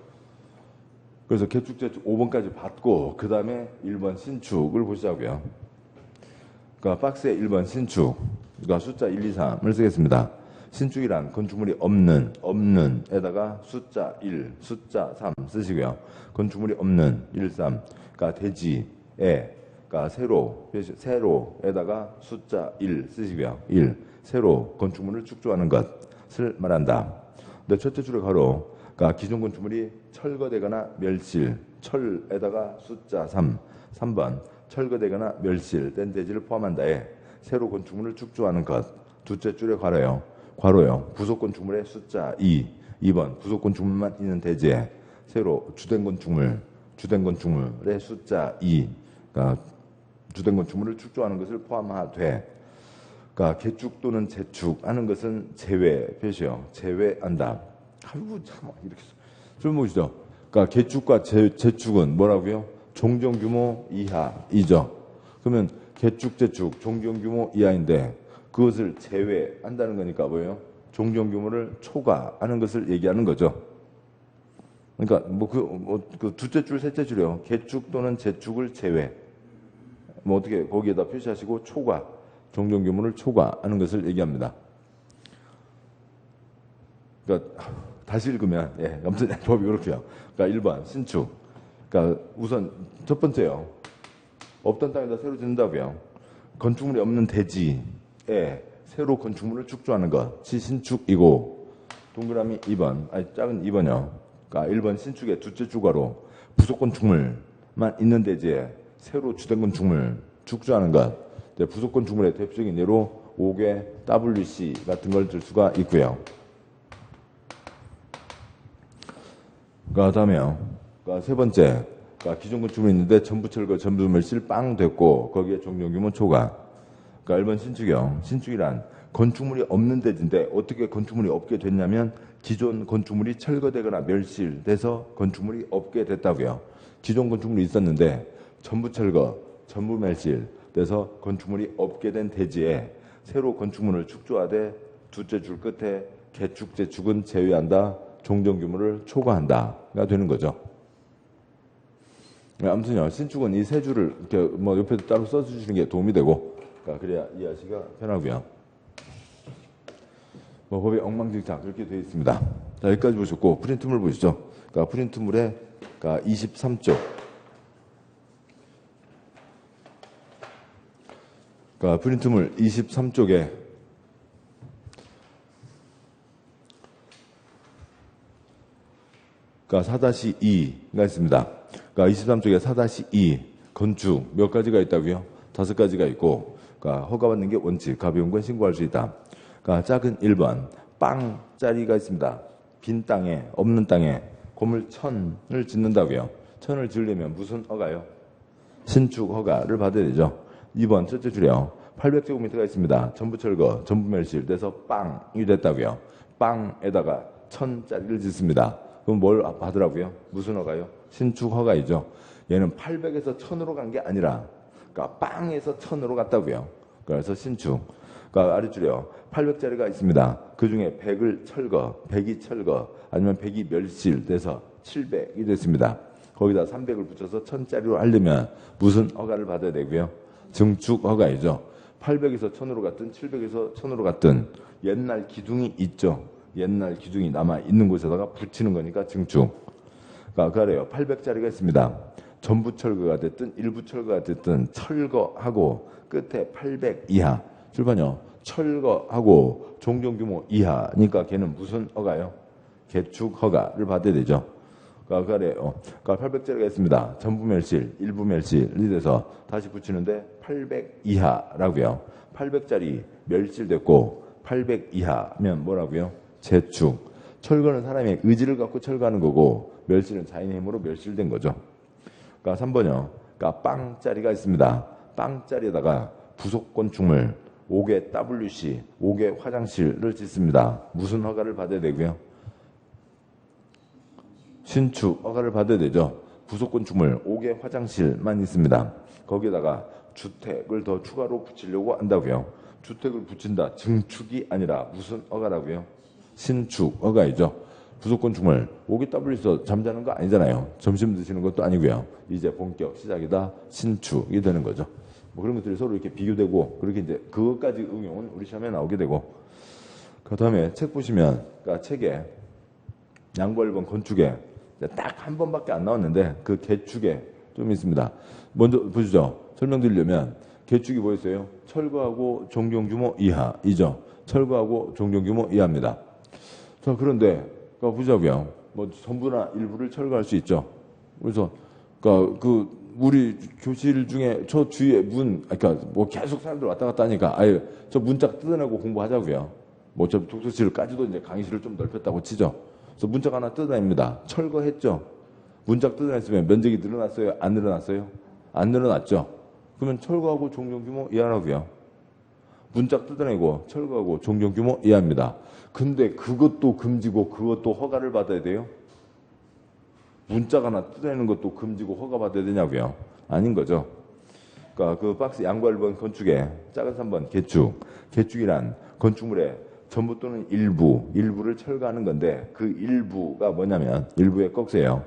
그래서 개축, 재축 5번까지 받고 그 다음에 1번 신축을 보시자고요. 그러니까 박스에 1번 신축, 그러니까 숫자 1, 2, 3을 쓰겠습니다. 신축이란 건축물이 없는에다가 숫자 1, 숫자 3 쓰시고요. 건축물이 없는 1, 3, 그러니까 대지에, 그러니까 세로에다가 숫자 1 쓰시고요. 1, 새로 건축물을 축조하는 것을 말한다. 근데 첫째 줄에 가로, 그러니까 기존 건축물이 철거되거나 멸실, 철에다가 숫자 3, 3번 철거되거나 멸실된 대지를 포함한다에 새로 건축물을 축조하는 것. 둘째 줄에 괄호요. 부속 건축물의 숫자 2, 2번 부속 건축물만 있는 대지에 새로 주된 건축물의 숫자 2, 그러니까 주된 건축물을 축조하는 것을 포함하되, 그러니까 개축 또는 재축하는 것은 제외 표시요. 제외한다. 아이고 참 이렇게 좀 보시죠. 그러니까 개축과 재축은 뭐라고요? 종전 규모 이하이죠. 그러면 개축, 재축, 종전 규모 이하인데 그것을 제외한다는 거니까 뭐예요? 종전 규모를 초과하는 것을 얘기하는 거죠. 그러니까 그 둘째 줄, 셋째 줄이요. 개축 또는 재축을 제외. 뭐 어떻게 거기에다 표시하시고 초과, 종전 규모를 초과하는 것을 얘기합니다. 그러니까 다시 읽으면 아무튼 법이 그렇고요. 그러니까 1번 신축. 그러니까 우선 첫 번째요. 없던 땅에다 새로 짓는다고요. 건축물이 없는 대지에 새로 건축물을 축조하는 것이 신축이고, 동그라미 2번, 작은 2번이요. 그러니까 1번 신축의 둘째 주가로 부속 건축물만 있는 대지에 새로 주된 건축물 축조하는 것. 부속 건축물의 대표적인 예로 5개 WC 같은 걸 들 수가 있고요. 그다음에요. 그러니까 세 번째, 그러니까 기존 건축물이 있는데 전부 철거, 전부 멸실 빵 됐고 거기에 종전 규모 초과. 그러니까 1번 신축이요. 신축이란 건축물이 없는 대지인데 어떻게 건축물이 없게 됐냐면 기존 건축물이 철거되거나 멸실돼서 건축물이 없게 됐다고요. 기존 건축물이 있었는데 전부 철거, 전부 멸실돼서 건축물이 없게 된 대지에 새로 건축물을 축조하되 둘째 줄 끝에 개축, 재축은 제외한다. 종전 규모를 초과한다가 되는 거죠. 아무튼요, 신축은 이 세 줄을 이렇게 뭐 옆에 따로 써주시는 게 도움이 되고, 그러니까 그래야 이해하시기가 편하고요. 뭐 법이 엉망진창 그렇게 되어 있습니다. 자, 여기까지 보셨고 프린트물 보시죠. 그러니까 프린트물의 그러니까 23쪽. 그러니까 프린트물 23쪽에 그러니까 4-2가 있습니다. 그러니까 23쪽에 4-2 건축 몇 가지가 있다고요? 5가지가 있고, 그러니까 허가받는 게 원칙, 가벼운 건 신고할 수 있다. 그러니까 작은 1번 빵짜리가 있습니다. 빈 땅에, 없는 땅에 건물 1000을 짓는다고요. 1000을 지으려면 무슨 허가요? 신축 허가를 받아야 되죠. 2번 첫째 줄이요. 800제곱미터가 있습니다. 전부 철거, 전부 멸실 돼서 빵이 됐다고요. 빵에다가 1000짜리를 짓습니다. 그럼 뭘 받으라고요? 무슨 허가요? 신축 허가이죠. 얘는 800에서 1000으로 간 게 아니라, 그러니까 빵에서 1000으로 갔다고요. 그래서 신축. 그러니까 아랫줄이요. 800짜리가 있습니다. 그 중에 100을 철거, 100이 철거, 아니면 100이 멸실돼서 700이 됐습니다. 거기다 300을 붙여서 1000짜리로 하려면 무슨 허가를 받아야 되고요? 증축 허가이죠. 800에서 1000으로 갔든 700에서 1000으로 갔든 옛날 기둥이 있죠. 옛날 기둥이 남아있는 곳에다가 붙이는 거니까 증축. 그러니까 그래요. 800짜리가 있습니다. 전부 철거가 됐든 일부 철거가 됐든 철거하고 끝에 800 이하. 출판요. 철거하고 종전 규모 이하니까 걔는 무슨 허가요? 개축 허가를 받아야 되죠. 그러니까 그래요. 그러니까 800짜리가 있습니다. 전부 멸실, 일부 멸실이 돼서 다시 붙이는데 800 이하라고요. 800짜리 멸실됐고 800 이하면 뭐라고요? 재축. 철거는 사람의 의지를 갖고 철거하는 거고 멸실은 자연의 힘으로 멸실된 거죠. 그러니까 3번이요. 그러니까 빵짜리가 있습니다. 빵짜리에다가 부속 건축물 5개 WC, 5개 화장실을 짓습니다. 무슨 허가를 받아야 되고요? 신축 허가를 받아야 되죠. 부속 건축물 5개 화장실만 있습니다. 거기에다가 주택을 더 추가로 붙이려고 한다고요. 주택을 붙인다. 증축이 아니라 무슨 허가라고요? 신축 허가이죠. 부속 건축물 5개 WC 잠자는 거 아니잖아요. 점심 드시는 것도 아니고요. 이제 본격 시작이다. 신축이 되는 거죠. 뭐 그런 것들이 서로 이렇게 비교되고 그렇게 이제 그것까지 응용은 우리 시험에 나오게 되고, 그 다음에 책 보시면, 그러니까 책에 양과 1번 건축에 딱 한 번밖에 안 나왔는데 그 개축에 좀 있습니다. 먼저 보시죠. 설명드리려면 개축이 뭐였어요? 철거하고 종전규모 이하이죠. 철거하고 종전규모 이하입니다. 자, 그런데 보자고요. 뭐 전부나 일부를 철거할 수 있죠. 그래서 우리 교실 중에 저 주위에 그러니까 뭐 계속 사람들 왔다 갔다 하니까 아예 저 문짝 뜯어내고 공부하자고요. 뭐 저 독서실까지도 이제 강의실을 좀 넓혔다고 치죠. 그래서 문짝 하나 뜯어냅니다. 철거했죠. 문짝 뜯어냈으면 면적이 늘어났어요? 안 늘어났어요? 안 늘어났죠. 그러면 철거하고 종전규모 이하라고요. 문짝 뜯어내고 철거하고 종전규모 이하입니다. 근데 그것도 금지고 그것도 허가를 받아야 돼요? 문짝 하나 뜯어내는 것도 금지고 허가 받아야 되냐고요? 아닌 거죠. 그러니까 그 박스 양과 1번 건축에 작은 3번 개축이란 건축물의 전부 또는 일부를 철거하는 건데 그 일부가 뭐냐면 일부의 꺽쇠요.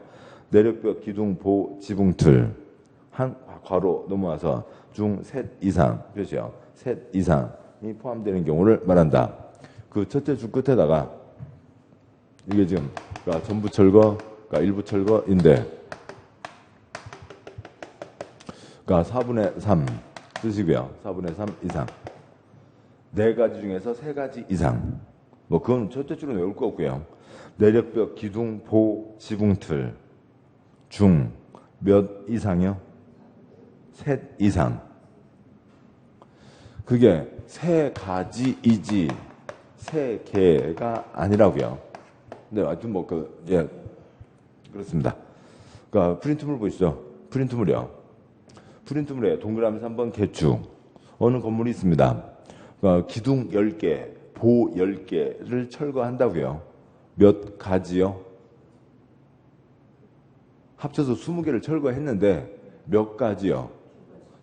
내력벽, 기둥, 보, 지붕틀 한 괄호 넘어와서 중 셋 이상 표시요. 셋 이상이 포함되는 경우를 말한다. 그 첫째 줄 끝에다가 이게 지금 그러니까 전부 철거, 그러니까 일부 철거인데 그러니까 4분의 3 쓰시고요. 4분의 3 이상. 4가지 중에서 3가지 이상. 뭐 그건 첫째 줄은 외울 거 없고요. 내력벽, 기둥, 보, 지붕틀 중 몇 이상이요? 셋 이상. 그게 3가지이지 3개가 아니라고요. 네, 하여튼 그렇습니다. 그러니까 프린트물 보시죠. 프린트물이요. 프린트물에 동그라미 3번 개축. 어느 건물이 있습니다. 그러니까 기둥 10개, 보 10개를 철거한다고요. 몇 가지요? 합쳐서 20개를 철거했는데 몇 가지요?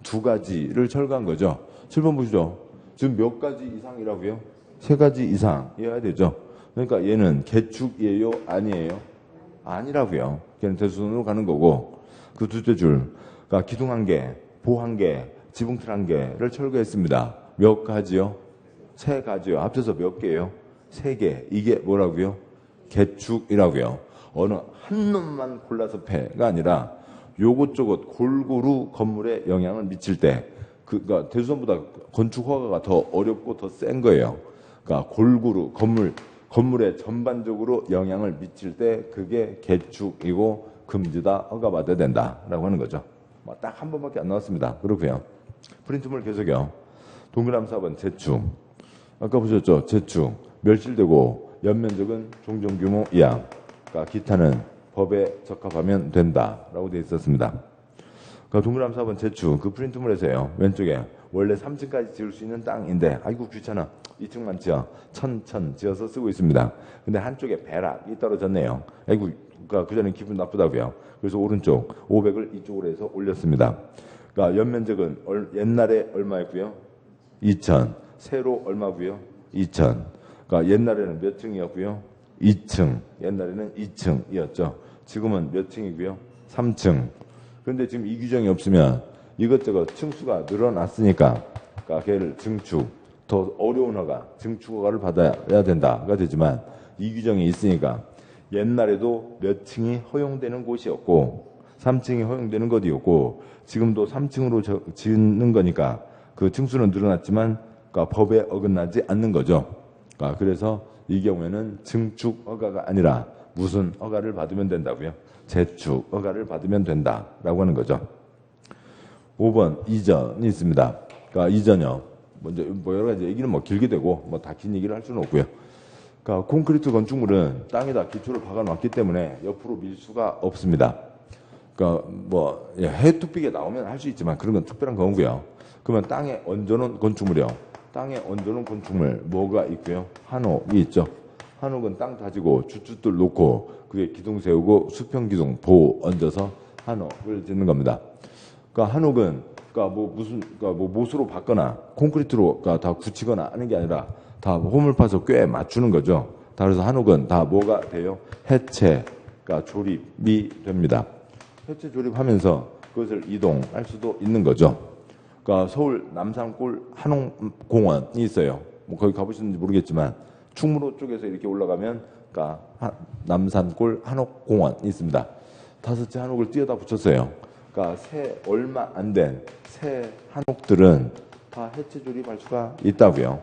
2가지를 철거한 거죠. 7번 보시죠. 지금 몇 가지 이상이라고요? 3가지 이상이어야 되죠. 그러니까 얘는 개축이에요? 아니에요? 아니라고요. 걔는 대수선으로 가는 거고 그 둘째 줄, 그러니까 기둥 1개, 보 1개, 지붕틀 1개를 철거했습니다. 몇 가지요? 3가지요. 합쳐서 몇 개요? 3개. 이게 뭐라고요? 개축이라고요. 어느 한 놈만 골라서 패가 아니라 요것저것 골고루 건물에 영향을 미칠 때 그러니까 대수선보다 건축 허가가 더 어렵고 더 센 거예요. 그러니까 골고루 건물에 전반적으로 영향을 미칠 때 그게 개축이고 금지다, 허가받아야 된다라고 하는 거죠. 딱 한 번밖에 안 나왔습니다. 그렇고요. 프린트물 계속이요. 동그라미 4번 재축. 아까 보셨죠? 재축. 멸실되고 연면적은 종전규모 이하. 그러니까 기타는 법에 적합하면 된다라고 되어 있었습니다. 그러니까 동그라미 4번 재축. 그 프린트물에서요. 왼쪽에 원래 3층까지 지을 수 있는 땅인데 아이고 귀찮아. 2층만 지어. 천 지어서 쓰고 있습니다. 근데 한쪽에 배락이 떨어졌네요. 아이고 그러니까 그 전에 기분 나쁘다고요. 그래서 오른쪽 500을 이쪽으로 해서 올렸습니다. 그러니까 연면적은 옛날에 얼마였고요? 2천. 새로 얼마고요? 2천. 그러니까 옛날에는 몇 층이었고요? 2층. 옛날에는 2층이었죠. 지금은 몇 층이고요? 3층. 그런데 지금 이 규정이 없으면 이것저것 층수가 늘어났으니까 그러니까 걔를 증축, 더 어려운 허가, 증축 허가를 받아야 된다가 되지만 이 규정이 있으니까 옛날에도 몇 층이 허용되는 곳이었고 3층이 허용되는 곳이었고 지금도 3층으로 짓는 거니까 그 층수는 늘어났지만 그러니까 법에 어긋나지 않는 거죠. 그러니까 그래서 이 경우에는 증축 허가가 아니라 무슨 허가를 받으면 된다고요? 재축 허가를 받으면 된다라고 하는 거죠. 5번 이전이 있습니다. 그러니까 이전요. 먼저 여러 가지 얘기는 길게 되고 다 긴 얘기를 할 수는 없고요. 그러니까 콘크리트 건축물은 땅에다 기초를 박아놨기 때문에 옆으로 밀 수가 없습니다. 그러니까 해투픽에 나오면 할 수 있지만 그런 건 특별한 경우고요. 그러면 땅에 얹어놓은 건축물이요. 땅에 얹어놓은 건축물 뭐가 있고요? 한옥이 있죠. 한옥은 땅 다지고 주춧돌 놓고 그게 기둥 세우고 수평 기둥 보 얹어서 한옥을 짓는 겁니다. 그러니까 한옥은 못으로 받거나 콘크리트로 다 굳히거나 하는 게 아니라 다 홈을 파서 꽤 맞추는 거죠. 다 그래서 한옥은 다 뭐가 돼요? 해체, 그러니까 조립이 됩니다. 해체 조립하면서 그것을 이동할 수도 있는 거죠. 그러니까 서울 남산골 한옥공원이 있어요. 거기 가보셨는지 모르겠지만 충무로 쪽에서 이렇게 올라가면 그러니까 남산골 한옥공원이 있습니다. 5채 한옥을 띄어다 붙였어요. 그러니까 얼마 안 된 새 한옥들은 다 해체 조립할 수가 있다고요.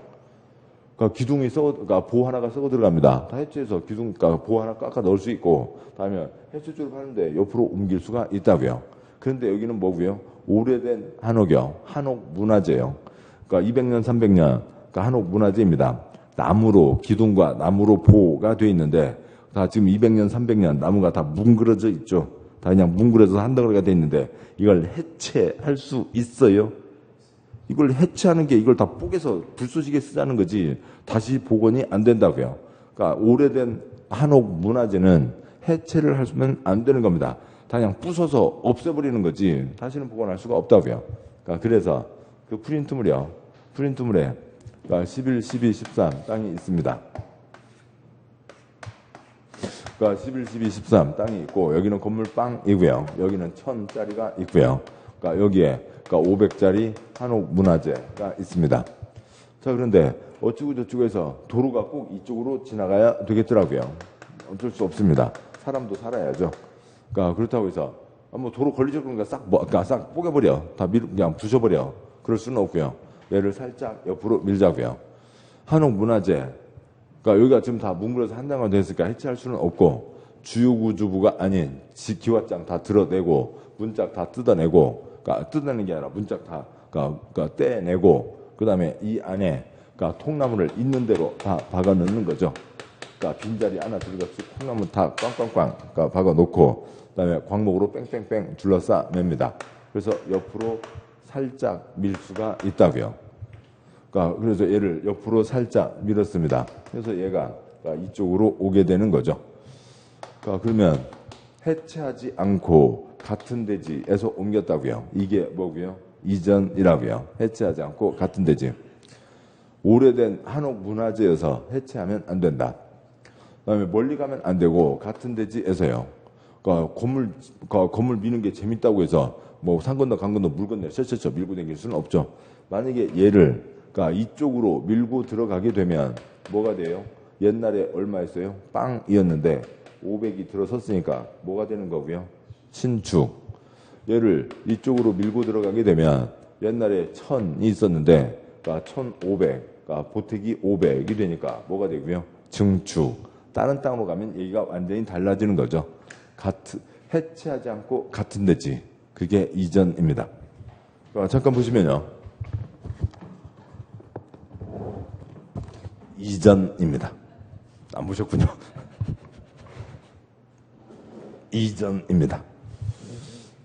그러니까 기둥이 그러니까 보호 하나가 썩어 들어갑니다. 다 해체해서 그러니까 보호 하나 깎아 넣을 수 있고, 다음에 해체 조립하는데 옆으로 옮길 수가 있다고요. 그런데 여기는 뭐고요? 오래된 한옥이요. 한옥 문화재요. 그러니까 200년, 300년, 그러니까 한옥 문화재입니다. 나무로, 기둥과 나무로 보호가 되어 있는데, 다 지금 200년, 300년 나무가 다 뭉그러져 있죠. 다 그냥 뭉그러져서 한 덩어리가 되어 있는데, 이걸 해체할 수 있어요? 이걸 해체하는 게 이걸 다 뽀개서 불쏘시개 쓰자는 거지, 다시 복원이 안 된다고요. 그러니까 오래된 한옥 문화재는 해체를 하면 안 되는 겁니다. 다 그냥 부숴서 없애버리는 거지 다시는 복원할 수가 없다고요. 그러니까 그래서 그 프린트물에 그러니까 11, 12, 13 땅이 있습니다. 그러니까 11, 12, 13 땅이 있고, 여기는 건물 빵이고요. 여기는 1000짜리가 있고요. 그러니까 여기에 그러니까 500짜리 한옥 문화재가 있습니다. 자, 그런데 어쩌고 저쩌고 해서 도로가 꼭 이쪽으로 지나가야 되겠더라고요. 어쩔 수 없습니다. 사람도 살아야죠. 그러니까 그렇다고 해서 뭐 도로 걸리죠. 그러니까 싹 뽀개버려. 그냥 부셔버려. 그럴 수는 없고요. 얘를 살짝 옆으로 밀자고요. 한옥 문화재. 그러니까 여기가 지금 다 뭉그러서 한 장만 됐으니까 해체할 수는 없고, 주요 구조부가 아닌 기와장 다 드러내고, 문짝 다 뜯어내고, 그러니까 뜯어내는 게 아니라 문짝 다 그러니까 떼내고, 그 다음에 이 안에 그러니까 통나무를 있는 대로 다 박아 넣는 거죠. 그러니까 빈자리 하나 들어갔을 통나무 다 꽝꽝꽝 그러니까 박아 놓고, 그다음에 광목으로 뺑뺑뺑 둘러싸 맵니다. 그래서 옆으로 살짝 밀 수가 있다고요. 그러니까 그래서 얘를 옆으로 살짝 밀었습니다. 그래서 얘가 그러니까 이쪽으로 오게 되는 거죠. 그러니까 그러면 해체하지 않고 같은 대지에서 옮겼다고요. 이게 뭐고요? 이전이라고요. 해체하지 않고 같은 대지. 오래된 한옥 문화재여서 해체하면 안 된다. 그다음에 멀리 가면 안 되고 같은 대지에서요. 그러니까 건물 미는 게 재밌다고 해서 뭐 산 건너 간 건너 물 건너 셔셔셔 밀고 다닐 수는 없죠. 만약에 얘를 그러니까 이쪽으로 밀고 들어가게 되면 뭐가 돼요? 옛날에 얼마였어요? 빵이었는데 500이 들어섰으니까 뭐가 되는 거고요? 신축. 얘를 이쪽으로 밀고 들어가게 되면 옛날에 1000이 있었는데 그러니까 1500, 그러니까 보태기 500이 되니까 뭐가 되고요? 증축. 다른 땅으로 가면 얘기가 완전히 달라지는 거죠. 해체하지 않고 같은 데지. 그게 이전입니다. 잠깐 보시면요. 이전입니다. 안 보셨군요. 이전입니다. 자,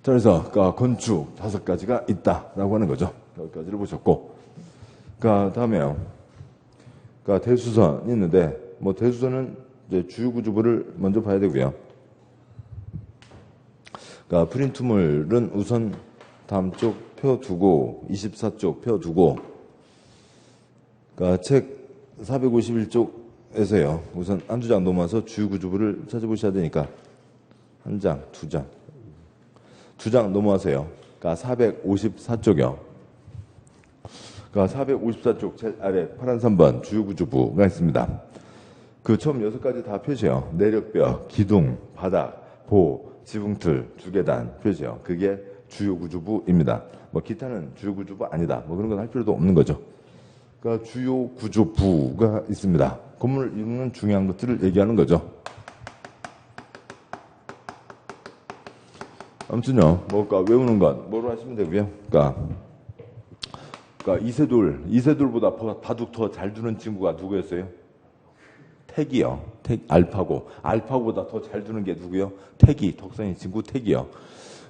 그래서 건축 5가지가 있다라고 하는 거죠. 여기까지를 보셨고, 다음에요. 대수선이 있는데, 뭐 대수선은 이제 주요구조부를 먼저 봐야 되고요. 프린트물은 우선 다음 쪽 펴두고 24쪽 펴두고, 책 451쪽에서요. 우선 한두 장 넘어서 주요구조부를 찾아보셔야 되니까 한 장, 두 장 넘어가세요. 454쪽이요. 454쪽 제일 아래 파란 3번 주요구조부가 있습니다. 처음 6가지 다 표시요. 내력벽, 기둥, 바닥, 보, 지붕틀, 주계단 표시요. 그게 주요구조부입니다. 뭐 기타는 주요구조부 아니다. 뭐 그런 건 할 필요도 없는 거죠. 주요구조부가 있습니다. 건물을 이루는 중요한 것들을 얘기하는 거죠. 아무튼요, 외우는 건 뭐로 하시면 되고요. 이세돌보다 바둑 더 잘 두는 친구가 누구였어요? 택이요. 알파고보다 더 잘 두는 게 누구요? 택이, 덕선이 친구 택이요.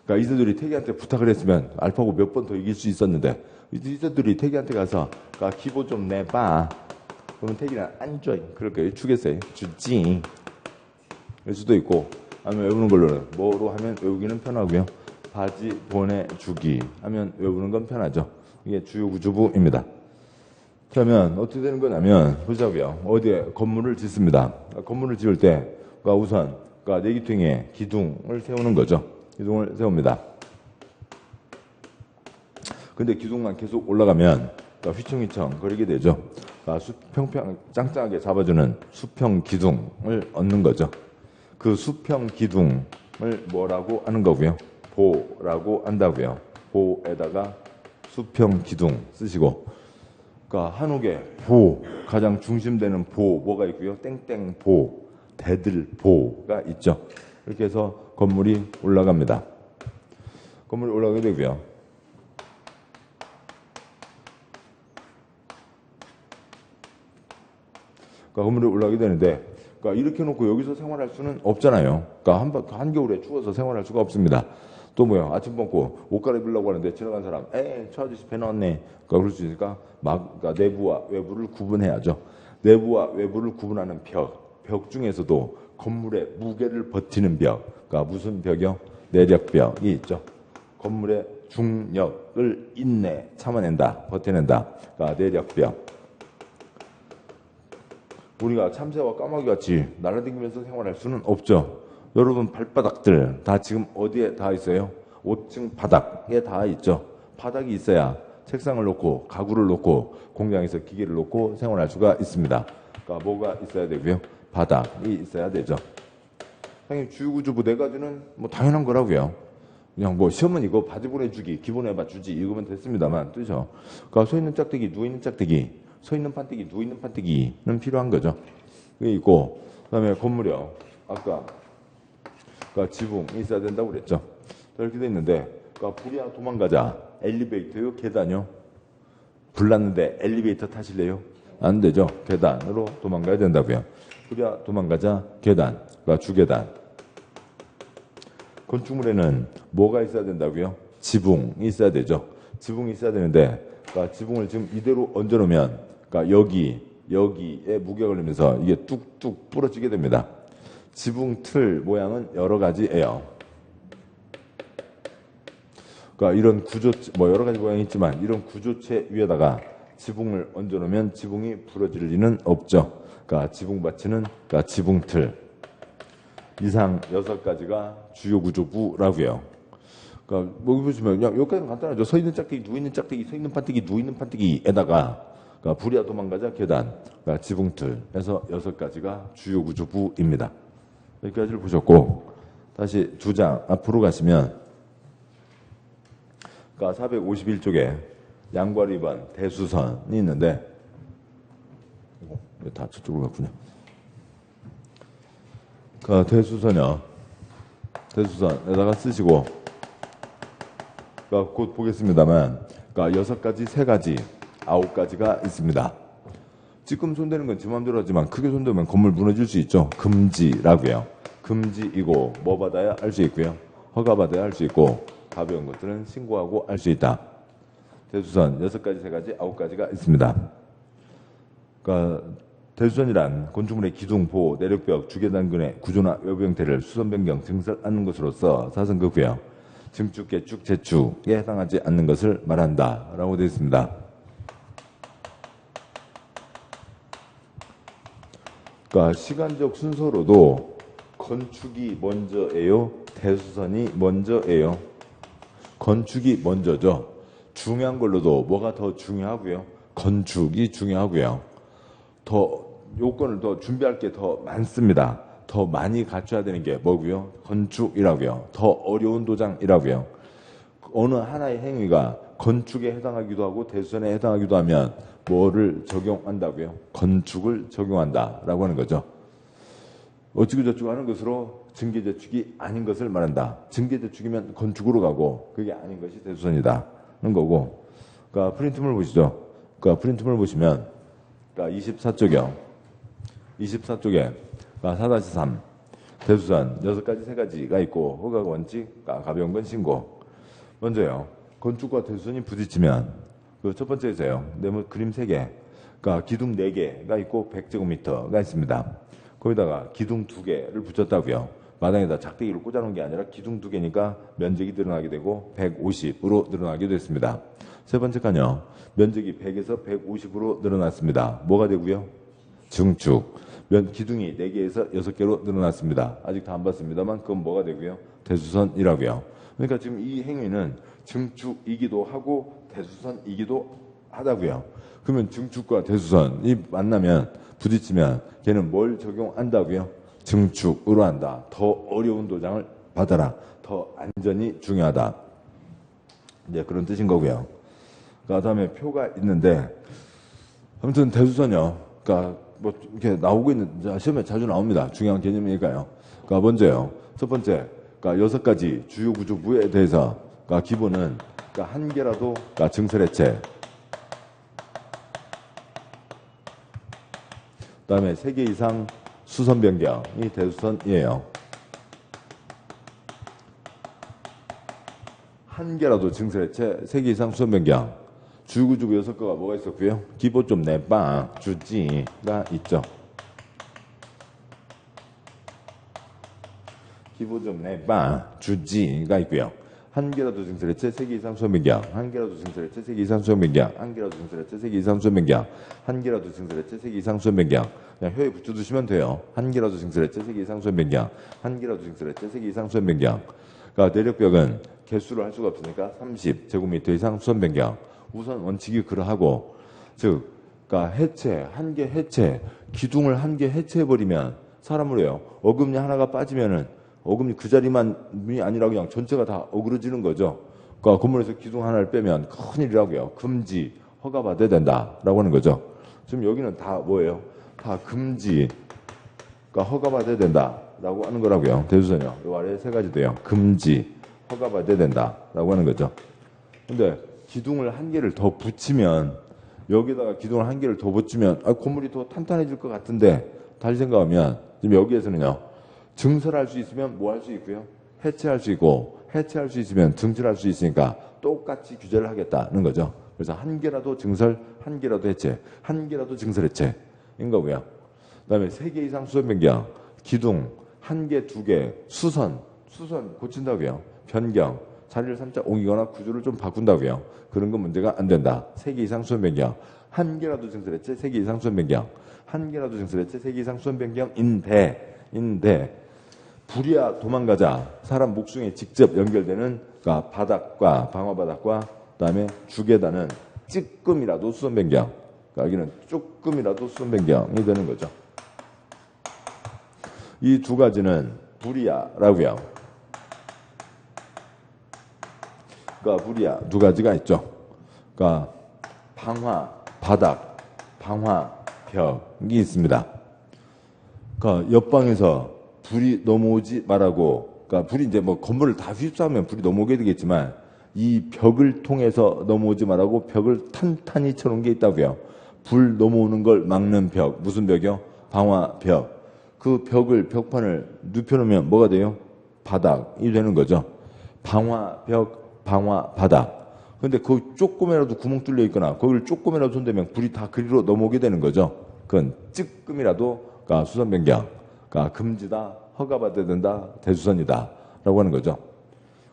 이세돌이 택이한테 부탁을 했으면 알파고 몇 번 더 이길 수 있었는데, 이세돌이 택이한테 가서 기보 좀 내봐. 그러면 택이는 안 줘. 그럴 거예요. 주겠어요. 주지. 일 수도 있고, 아니면 외우는 걸로는 뭐로 하면 외우기는 편하고요. 바지 보내주기 하면 외우는 건 편하죠. 이게 주요구조부입니다. 그러면 어떻게 되는 거냐면 보자고요. 어디에 건물을 짓습니다. 건물을 지을 때 우선 내기퉁에 기둥을 세우는 거죠. 기둥을 세웁니다. 근데 기둥만 계속 올라가면 휘청휘청 거리게 되죠. 수평 짱짱하게 잡아주는 수평 기둥을 얻는 거죠. 그 수평 기둥을 뭐라고 하는 거고요? 보라고 한다고요. 보에다가 수평 기둥 쓰시고, 그러니까 한옥에 보, 가장 중심되는 보 뭐가 있고요? 땡땡보, 대들보가 있죠. 이렇게 해서 건물이 올라갑니다. 건물이 올라가게 되고요. 그러니까 건물이 올라가게 되는데, 그러니까 이렇게 놓고 여기서 생활할 수는 없잖아요. 그러니까 한겨울에 추워서 생활할 수가 없습니다. 또 뭐야? 아침 먹고 옷 갈아입으려고 하는데 지나간 사람, 저 아저씨 배 나왔네. 그러니까 그럴 수 있으니까 그러니까 내부와 외부를 구분해야죠. 내부와 외부를 구분하는 벽 중에서도 건물의 무게를 버티는 벽, 그러니까 무슨 벽이요? 내력벽이 있죠. 건물의 중력을 인내, 참아낸다, 버텨낸다. 그러니까 내력벽. 우리가 참새와 까마귀 같이 날아다니면서 생활할 수는 없죠. 여러분 발바닥들 다 지금 어디에 다 있어요? 5층 바닥에 다 있죠. 바닥이 있어야 책상을 놓고 가구를 놓고 공장에서 기계를 놓고 생활할 수가 있습니다. 그러니까 뭐가 있어야 되고요? 바닥이 있어야 되죠. 당연히 주유구주부 네 가지는 뭐 당연한 거라고요. 그냥 뭐 시험은 이거 바지 보내주기, 기본해봐 주지 이거면 됐습니다만 뜨죠. 그러니까 서 있는 짝대기, 누워 있는 짝대기, 서 있는 판때기, 누워 있는 판때기는 필요한 거죠. 그게 있고, 그다음에 건물이요. 아까 그러니까 지붕이 있어야 된다고 그랬죠. 이렇게 돼 있는데, 그러니까 불이야 도망가자. 엘리베이터요, 계단요. 불났는데 엘리베이터 타실래요? 안 되죠. 계단으로 도망가야 된다고요. 불이야 도망가자. 계단, 그러니까 주계단. 건축물에는 뭐가 있어야 된다고요? 지붕이 있어야 되죠. 지붕이 있어야 되는데, 그러니까 지붕을 지금 이대로 얹어놓으면, 그러니까 여기에 무게가 걸리면서 이게 뚝뚝 부러지게 됩니다. 지붕 틀 모양은 여러 가지예요. 그러니까 이런 뭐 여러 가지 모양이 있지만 이런 구조체 위에다가 지붕을 얹어놓으면 지붕이 부러질 리는 없죠. 그러니까 지붕 받치는, 그러니까 지붕 틀. 이상 6가지가 주요 구조부라고요. 그러니까 뭐 보시면 그냥 여기까지는 간단하죠. 서 있는 짝대기, 누워 있는 짝대기, 서 있는 판때기, 누워 있는 판때기에다가 그러니까 불이야 도망가자 계단, 그러니까 지붕틀에서 6가지가 주요 구조부입니다. 여기까지를 보셨고 다시 2장 앞으로 가시면 그러니까 451쪽에 양괄 위반 대수선이 있는데 다 저쪽으로 갔군요. 그러니까 대수선이요. 대수선에다가 쓰시고 그러니까 곧 보겠습니다만 그러니까 6가지, 3가지, 9가지가 있습니다. 지금 손대는 건 지 마음대로 하지만 크게 손대면 건물 무너질 수 있죠. 금지라고요. 금지이고 뭐 받아야 할 수 있고요. 허가 받아야 할 수 있고 가벼운 것들은 신고하고 할 수 있다. 대수선 6가지, 3가지, 9가지가 있습니다. 그러니까 대수선이란 건축물의 기둥, 보호, 내력벽, 주계단근의 구조나 외부 형태를 수선 변경, 증설하는 것으로서 사선거고요. 증축, 개축, 재축에 해당하지 않는 것을 말한다라고 되어 있습니다. 그러니까 시간적 순서로도 건축이 먼저예요? 대수선이 먼저예요? 건축이 먼저죠. 중요한 걸로도 뭐가 더 중요하고요? 건축이 중요하고요. 더 요건을 더 준비할 게 더 많습니다. 더 많이 갖춰야 되는 게 뭐고요? 건축이라고요. 더 어려운 도장이라고요. 어느 하나의 행위가 건축에 해당하기도 하고 대수선에 해당하기도 하면 뭐를 적용한다고요? 건축을 적용한다라고 하는 거죠. 어찌고저찌고 하는 것으로 증계재축이 아닌 것을 말한다. 증계재축이면 건축으로 가고 그게 아닌 것이 대수선이다 하는 거고. 그러니까 프린트물 보시죠. 그러니까 프린트물 보시면 그러니까 24쪽이요. 24쪽에 그러니까 4-3 대수선 6가지, 3가지가 있고 허가 원칙, 가벼운 건 신고. 먼저요. 건축과 대수선이 부딪히면 그 첫 번째에서요. 네모 그림 3개. 그러니까 기둥 4개가 있고 100제곱미터가 있습니다. 거기다가 기둥 2개를 붙였다고요. 마당에다 작대기를 꽂아놓은 게 아니라 기둥 2개니까 면적이 늘어나게 되고 150으로 늘어나게 됐습니다. 세 번째 칸요. 면적이 100에서 150으로 늘어났습니다. 뭐가 되고요? 증축. 기둥이 4개에서 6개로 늘어났습니다. 아직 다 안 봤습니다만 그건 뭐가 되고요? 대수선이라고요. 그러니까 지금 이 행위는 증축이기도 하고 대수선이기도 하다고요. 그러면 증축과 대수선이 만나면 부딪히면 걔는 뭘 적용한다고요? 증축으로 한다. 더 어려운 도장을 받아라. 더 안전이 중요하다. 이제 그런 뜻인 거고요. 그 다음에 표가 있는데 아무튼 대수선이요. 그러니까 뭐 이렇게 나오고 있는 시험에 자주 나옵니다. 중요한 개념이니까요. 그러니까 먼저요. 첫 번째, 그러니까 6가지 주요 구조부에 대해서 그러니까 기본은 그러니까 한 개라도 그러니까 증설해체. 그다음에 3개 이상 수선 변경이 대수선이에요. 한 개라도 증설해체, 3개 이상 수선 변경. 주구주구 6개가 뭐가 있었고요? 기본 좀 내빵, 주지가 있죠. 기본 좀 내빵, 주지가 있고요. 한 개라도 증설해체, 3개 이상 수선 변경. 한 개라도 증설해체, 3개 이상 수선 변경. 한 개라도 증설해체, 3개 이상 수선 변경. 한 개라도 증설해체, 3개 이상 수선 변경. 그냥 혀에 붙여두시면 돼요. 한 개라도 증설해체, 3개 이상 수선 변경. 한 개라도 증설해체, 3개 이상 수선 변경. 그러니까 내력벽은 개수를 할 수가 없으니까 30제곱미터 이상 수선 변경. 우선 원칙이 그러하고, 즉, 그러니까 해체, 한 개 해체, 기둥을 한 개 해체해버리면 사람으로요. 어금니 하나가 빠지면은 어금니 그 자리만이 아니라 그냥 전체가 다 어그러지는 거죠. 그러니까 건물에서 기둥 하나를 빼면 큰일이라고요. 금지, 허가받아야 된다라고 하는 거죠. 지금 여기는 다 뭐예요? 다 금지, 그러니까 허가받아야 된다라고 하는 거라고요. 대수선이요. 이 아래 3가지도요. 금지, 허가받아야 된다라고 하는 거죠. 근데 기둥을 한 개를 더 붙이면 여기다가 기둥을 한 개를 더 붙이면 건물이 더 탄탄해질 것 같은데 다시 생각하면 지금 여기에서는요. 증설할 수 있으면 뭐 할 수 있고요? 해체할 수 있고 해체할 수 있으면 증설할 수 있으니까 똑같이 규제를 하겠다는 거죠. 그래서 한 개라도 증설, 한 개라도 해체, 한 개라도 증설 해체인 거고요. 그다음에 3개 이상 수선 변경, 기둥 한 개, 2개, 수선 고친다고요. 변경, 자리를 살짝 옮기거나 구조를 좀 바꾼다고요. 그런 건 문제가 안 된다. 3개 이상 수선 변경, 한 개라도 증설해체, 3개 이상 수선 변경, 한 개라도 증설해체, 3개 이상 수선 변경인데 불이야 도망가자. 사람 목숨에 직접 연결되는 그러니까 바닥과 방어바닥과 그다음에 주계단은 찌끔이라도 수선 변경. 그러니까 여기는 조금이라도 수선 변경이 되는 거죠. 이 2가지는 불이야라고요. 그러니까 불이야 2가지가 있죠. 그러니까 방화 바닥, 방화 벽이 있습니다. 그러니까 옆방에서 불이 넘어오지 말라고. 그러니까 불이 이제 뭐 건물을 다 휩싸면 불이 넘어오게 되겠지만 이 벽을 통해서 넘어오지 말라고 벽을 탄탄히 쳐놓은 게 있다고요. 불 넘어오는 걸 막는 벽. 무슨 벽이요? 방화벽. 그 벽판을 눕혀놓으면 뭐가 돼요? 바닥이 되는 거죠. 방화벽, 방화바닥. 근데 거기 조금이라도 구멍 뚫려 있거나 거기를 조금이라도 손대면 불이 다 그리로 넘어오게 되는 거죠. 그건 찌끔이라도 그러니까 수선 변경, 그러니까 금지다, 허가받아야 된다, 대수선이다 라고 하는 거죠.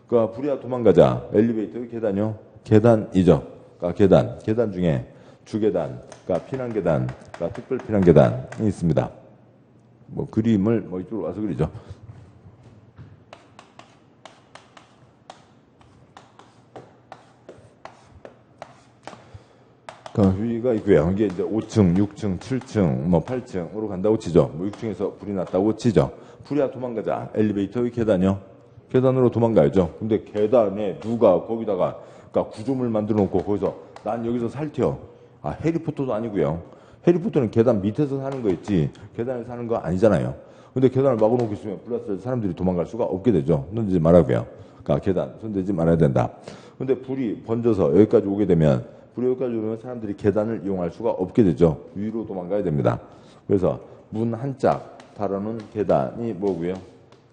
그러니까 불이야 도망가자. 엘리베이터 계단이요? 계단이죠. 그러니까 계단 중에 주계단, 그러니까 피난계단, 그러니까 특별 피난계단이 있습니다. 뭐 그림을 뭐 이쪽으로 와서 그리죠. 위가 있고요. 이게 이제 5층, 6층, 7층, 뭐 8층으로 간다고 치죠. 뭐 6층에서 불이 났다고 치죠. 불이야 도망가자. 엘리베이터의 계단이요. 계단으로 도망가야죠. 근데 계단에 누가 거기다가 그러니까 구조물 만들어 놓고 거기서 난 여기서 살텨. 해리포터도 아니고요. 해리포터는 계단 밑에서 사는 거 있지 계단에서 사는 거 아니잖아요. 근데 계단을 막아놓고 있으면 불났을 때 사람들이 도망갈 수가 없게 되죠. 손대지 말라고요. 그러니까 계단 손대지 말아야 된다. 근데 불이 번져서 여기까지 오게 되면 여기까지 오면 사람들이 계단을 이용할 수가 없게 되죠. 위로 도망가야 됩니다. 그래서 문 한 짝 달아놓은 계단이 뭐고요?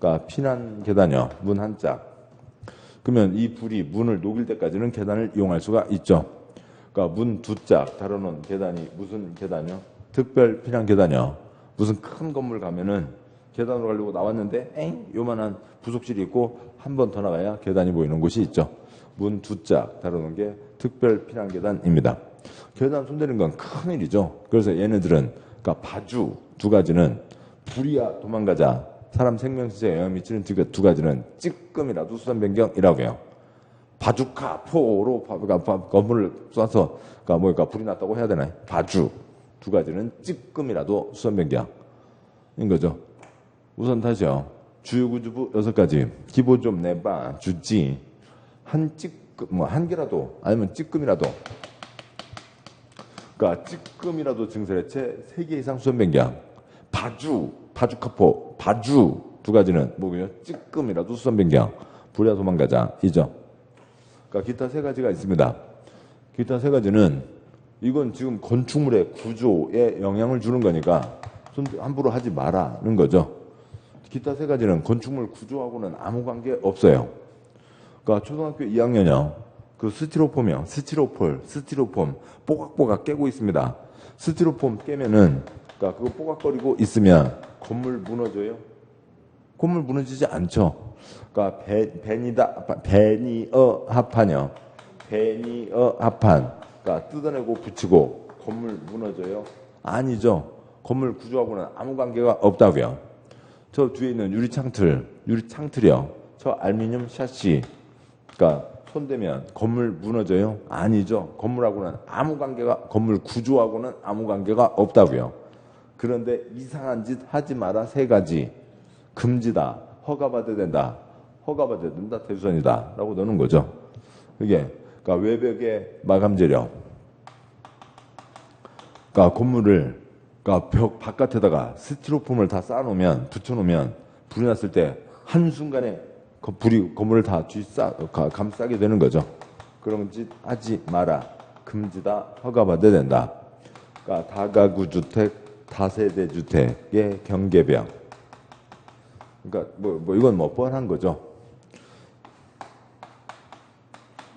그러니까 피난 계단이요. 문 한 짝. 그러면 이 불이 문을 녹일 때까지는 계단을 이용할 수가 있죠. 그러니까 문 2짝 달아놓은 계단이 무슨 계단이요? 특별 피난 계단이요. 무슨 큰 건물 가면은 계단으로 가려고 나왔는데 요만한 부속실이 있고 한 번 더 나가야 계단이 보이는 곳이 있죠. 문 2짝 달아놓은 게 특별 피난 계단입니다. 계단 손대는 건 큰일이죠. 그래서 얘네들은 그러니까 바주 2가지는 불이야 도망가자. 사람 생명체에 영향 미치는 2가지는 찌끔이라도 수선 변경이라고요. 바주카포로 건물을 쏴서 그러니까 불이 났다고 해야 되나요? 바주 두 가지는 찌끔이라도 수선 변경인 거죠. 우선 다시요. 주요 구주부 6가지 기본 좀 내봐 주지 한 찌끔 한 개라도 아니면 찌끔이라도 그러니까 찌끔이라도 증설해체 3개 이상 수선 변경 바주카포 바주 두 가지는 뭐고요? 찌끔이라도 수선 변경 불야 도망가자 이죠. 그러니까 기타 3가지가 있습니다. 기타 3가지는 이건 지금 건축물의 구조에 영향을 주는 거니까 함부로 하지 마라는 거죠. 기타 3가지는 건축물 구조하고는 아무 관계 없어요. 그러니까 초등학교 2학년이요. 그 스티로폼이요. 스티로폼 뽀각뽀각 깨고 있습니다. 스티로폼 깨면은 그러니까 그거 뽀각거리고 있으면 건물 무너져요? 건물 무너지지 않죠. 그러니까 베니어 합판이요. 베니어 합판. 그러니까 뜯어내고 붙이고 건물 무너져요? 아니죠. 건물 구조하고는 아무 관계가 없다고요. 저 뒤에 있는 유리창틀이요. 저 알루미늄 샤시. 그러니까 손대면 건물 무너져요? 아니죠. 건물하고는 건물 구조하고는 아무 관계가 없다고요. 그런데 이상한 짓 하지 마라 3가지. 금지다. 허가받아야 된다. 허가받아야 된다. 대수선이다. 라고 넣는 거죠. 그게 그러니까 외벽의 마감 재료. 그러니까 건물을 그러니까 벽 바깥에다가 스티로폼을 다 쌓아놓으면 붙여놓으면 불이 났을 때 한순간에 불이 건물을 다 감싸게 되는 거죠. 그런 짓 하지 마라. 금지다. 허가받아야 된다. 그러니까 다가구 주택, 다세대 주택의 경계병. 그러니까 이건 뻔한 거죠.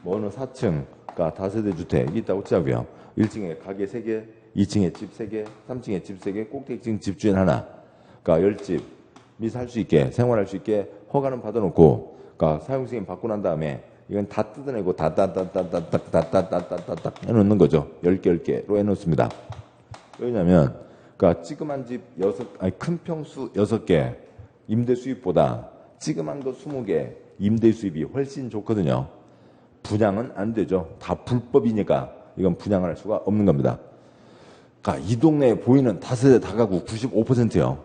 어느 4층, 그러니까 다세대 주택이 있다고 치자고요. 1층에 가게 3개, 2층에 집 3개, 3층에 집 3개, 꼭대기층 집주인 하나. 그러니까 10집이 살 수 있게, 생활할 수 있게 허가는 받아놓고, 그러니까 사용승인 받고 난 다음에 이건 다 뜯어내고 해놓는 거죠. 10개로 해놓습니다. 왜냐면, 그러니까 찌그만 집 큰 평수 6개, 임대 수입보다 찌그만 거 20개, 임대 수입이 훨씬 좋거든요. 분양은 안 되죠. 다 불법이니까 이건 분양을 할 수가 없는 겁니다. 그러니까 이 동네에 보이는 다세대 다가구 95%요.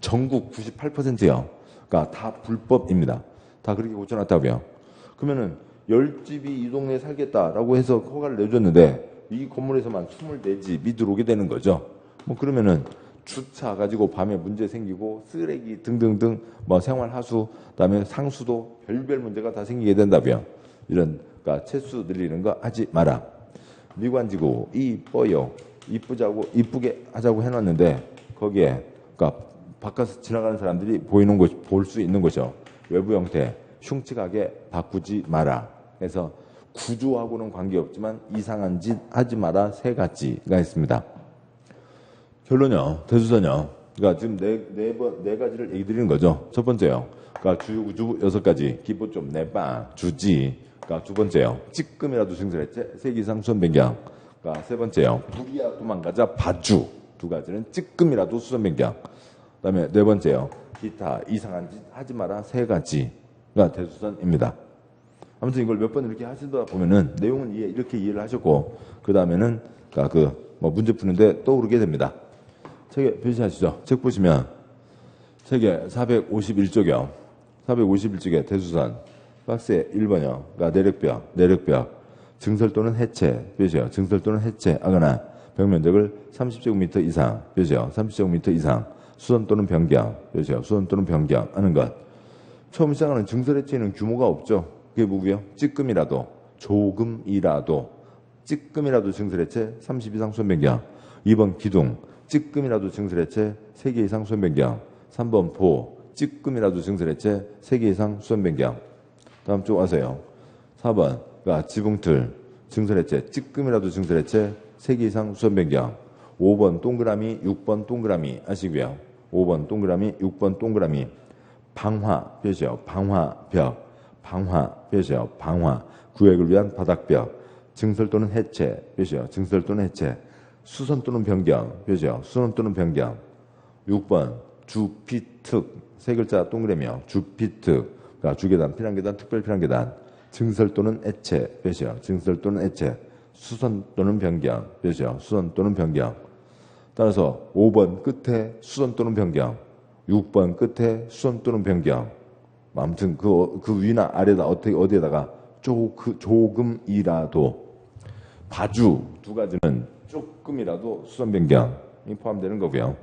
전국 98%요. 그러니까 다 불법입니다. 다 그렇게 고쳐놨다고요. 그러면은 10집이 이 동네에 살겠다라고 해서 허가를 내줬는데 이 건물에서만 24집이 들어오게 되는 거죠. 그러면은 주차 가지고 밤에 문제 생기고 쓰레기 등등등 생활하수 그다음에 상수도 별별 문제가 다 생기게 된다고요. 이런 그러니까 채수 늘리는 거 하지 마라. 미관지구 이뻐요. 이쁘게 하자고 해놨는데 거기에 그러니까 바깥에서 지나가는 사람들이 보이는 곳, 볼 수 있는 곳이요. 외부 형태 흉측하게 바꾸지 마라. 그래서 구조하고는 관계없지만 이상한 짓 하지 마라 3가지가 있습니다. 결론요. 대수선요. 그러니까 지금 네 가지를 얘기 드리는 거죠. 첫 번째요. 그러니까 주요 구주부 6가지 기본 좀 내봐 주지. 그러니까 두 번째요. 찌끔이라도 증설했지 3개 이상 수선 변경. 그러니까 세 번째요. 불이야 도망가자 바주. 2가지는 찌끔이라도 수선 변경. 그다음에 네 번째요. 기타 이상한 짓 하지 마라 3가지가 대수선입니다. 아무튼 이걸 몇 번 이렇게 하시다 보면은 내용은 이렇게 이해를 하셨고 그 다음에는 그러니까 문제 푸는데 떠오르게 됩니다. 책에 표시하시죠. 책 보시면 책에 451쪽이요. 451쪽에 대수선 박스에 1번이요. 그러니까 내력벽 증설 또는 해체 표시요. 증설 또는 해체하거나 벽 면적을 30제곱미터 이상 표시요. 30제곱미터 이상 수선 또는 변경 표시요. 수선 또는 변경하는 것. 처음 시작하는 증설 해체는 규모가 없죠. 그게 뭐고요? 조금이라도 증설 해체 30 이상 수선 변경. 2번 기둥 찌끔이라도 증설 해체 3개 이상 수선 변경. 3번 보 찌끔이라도 증설 해체 3개 이상 수선 변경. 다음 쪽 와서요. 4번 그러니까 지붕틀 증설 해체 찌끔이라도 증설 해체 3개 이상 수선 변경. 5번 동그라미 6번 동그라미 아시고요. 5번 동그라미 6번 동그라미 방화 표시요. 방화벽 방화 표시요. 방화 구획을 위한 바닥벽 증설 또는 해체 표시요. 증설 또는 해체 수선 또는 변경 표시요. 수선 또는 변경. 6번 주피특 세 글자 동그라미요. 주피특 그러니까 주계단, 피난계단, 특별 피난계단 증설 또는 액체, 몇이요? 증설 또는 액체. 수선 또는 변경, 몇이요? 수선 또는 변경. 따라서 5번 끝에 수선 또는 변경, 6번 끝에 수선 또는 변경. 아무튼 그 위나 아래다 어디에다가 조금이라도 봐주 두 가지는 조금이라도 수선 변경이 포함되는 거고요.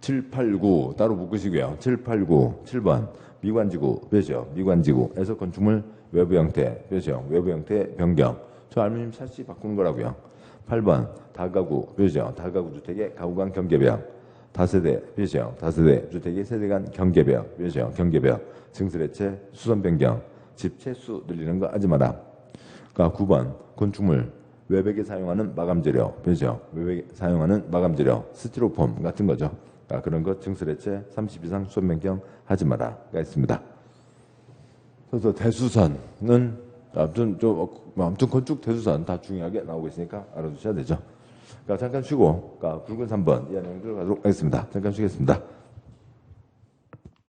7, 8, 9 따로 묶으시고요. 7, 8, 9, 7번 미관지구, 몇이요? 미관지구에서 건축물 외부 형태, 몇이요? 외부 형태 변경. 저 알루미늄 샷시 바꾸는 거라고요. 8번 다가구, 몇이요? 다가구 주택의 가구 간 경계벽. 다세대, 몇이요? 다세대 주택의 세대 간 경계벽, 몇이요? 경계벽. 증설해체, 수선 변경. 집 채수 늘리는 거 하지 마라. 그러니까 9번 건축물 외벽에 사용하는 마감 재료, 몇이요? 외벽에 사용하는 마감 재료, 스티로폼 같은 거죠. 그러니까 그런 것 증설해체 30 이상 수선 변경 하지 마라가 있습니다. 그래서 대수선은 아무튼 건축 대수선 다 중요하게 나오고 있으니까 알아두셔야 되죠. 그러니까 잠깐 쉬고, 그러니까 굵은 3번 이 내용 들어가도록 하겠습니다. 잠깐 쉬겠습니다.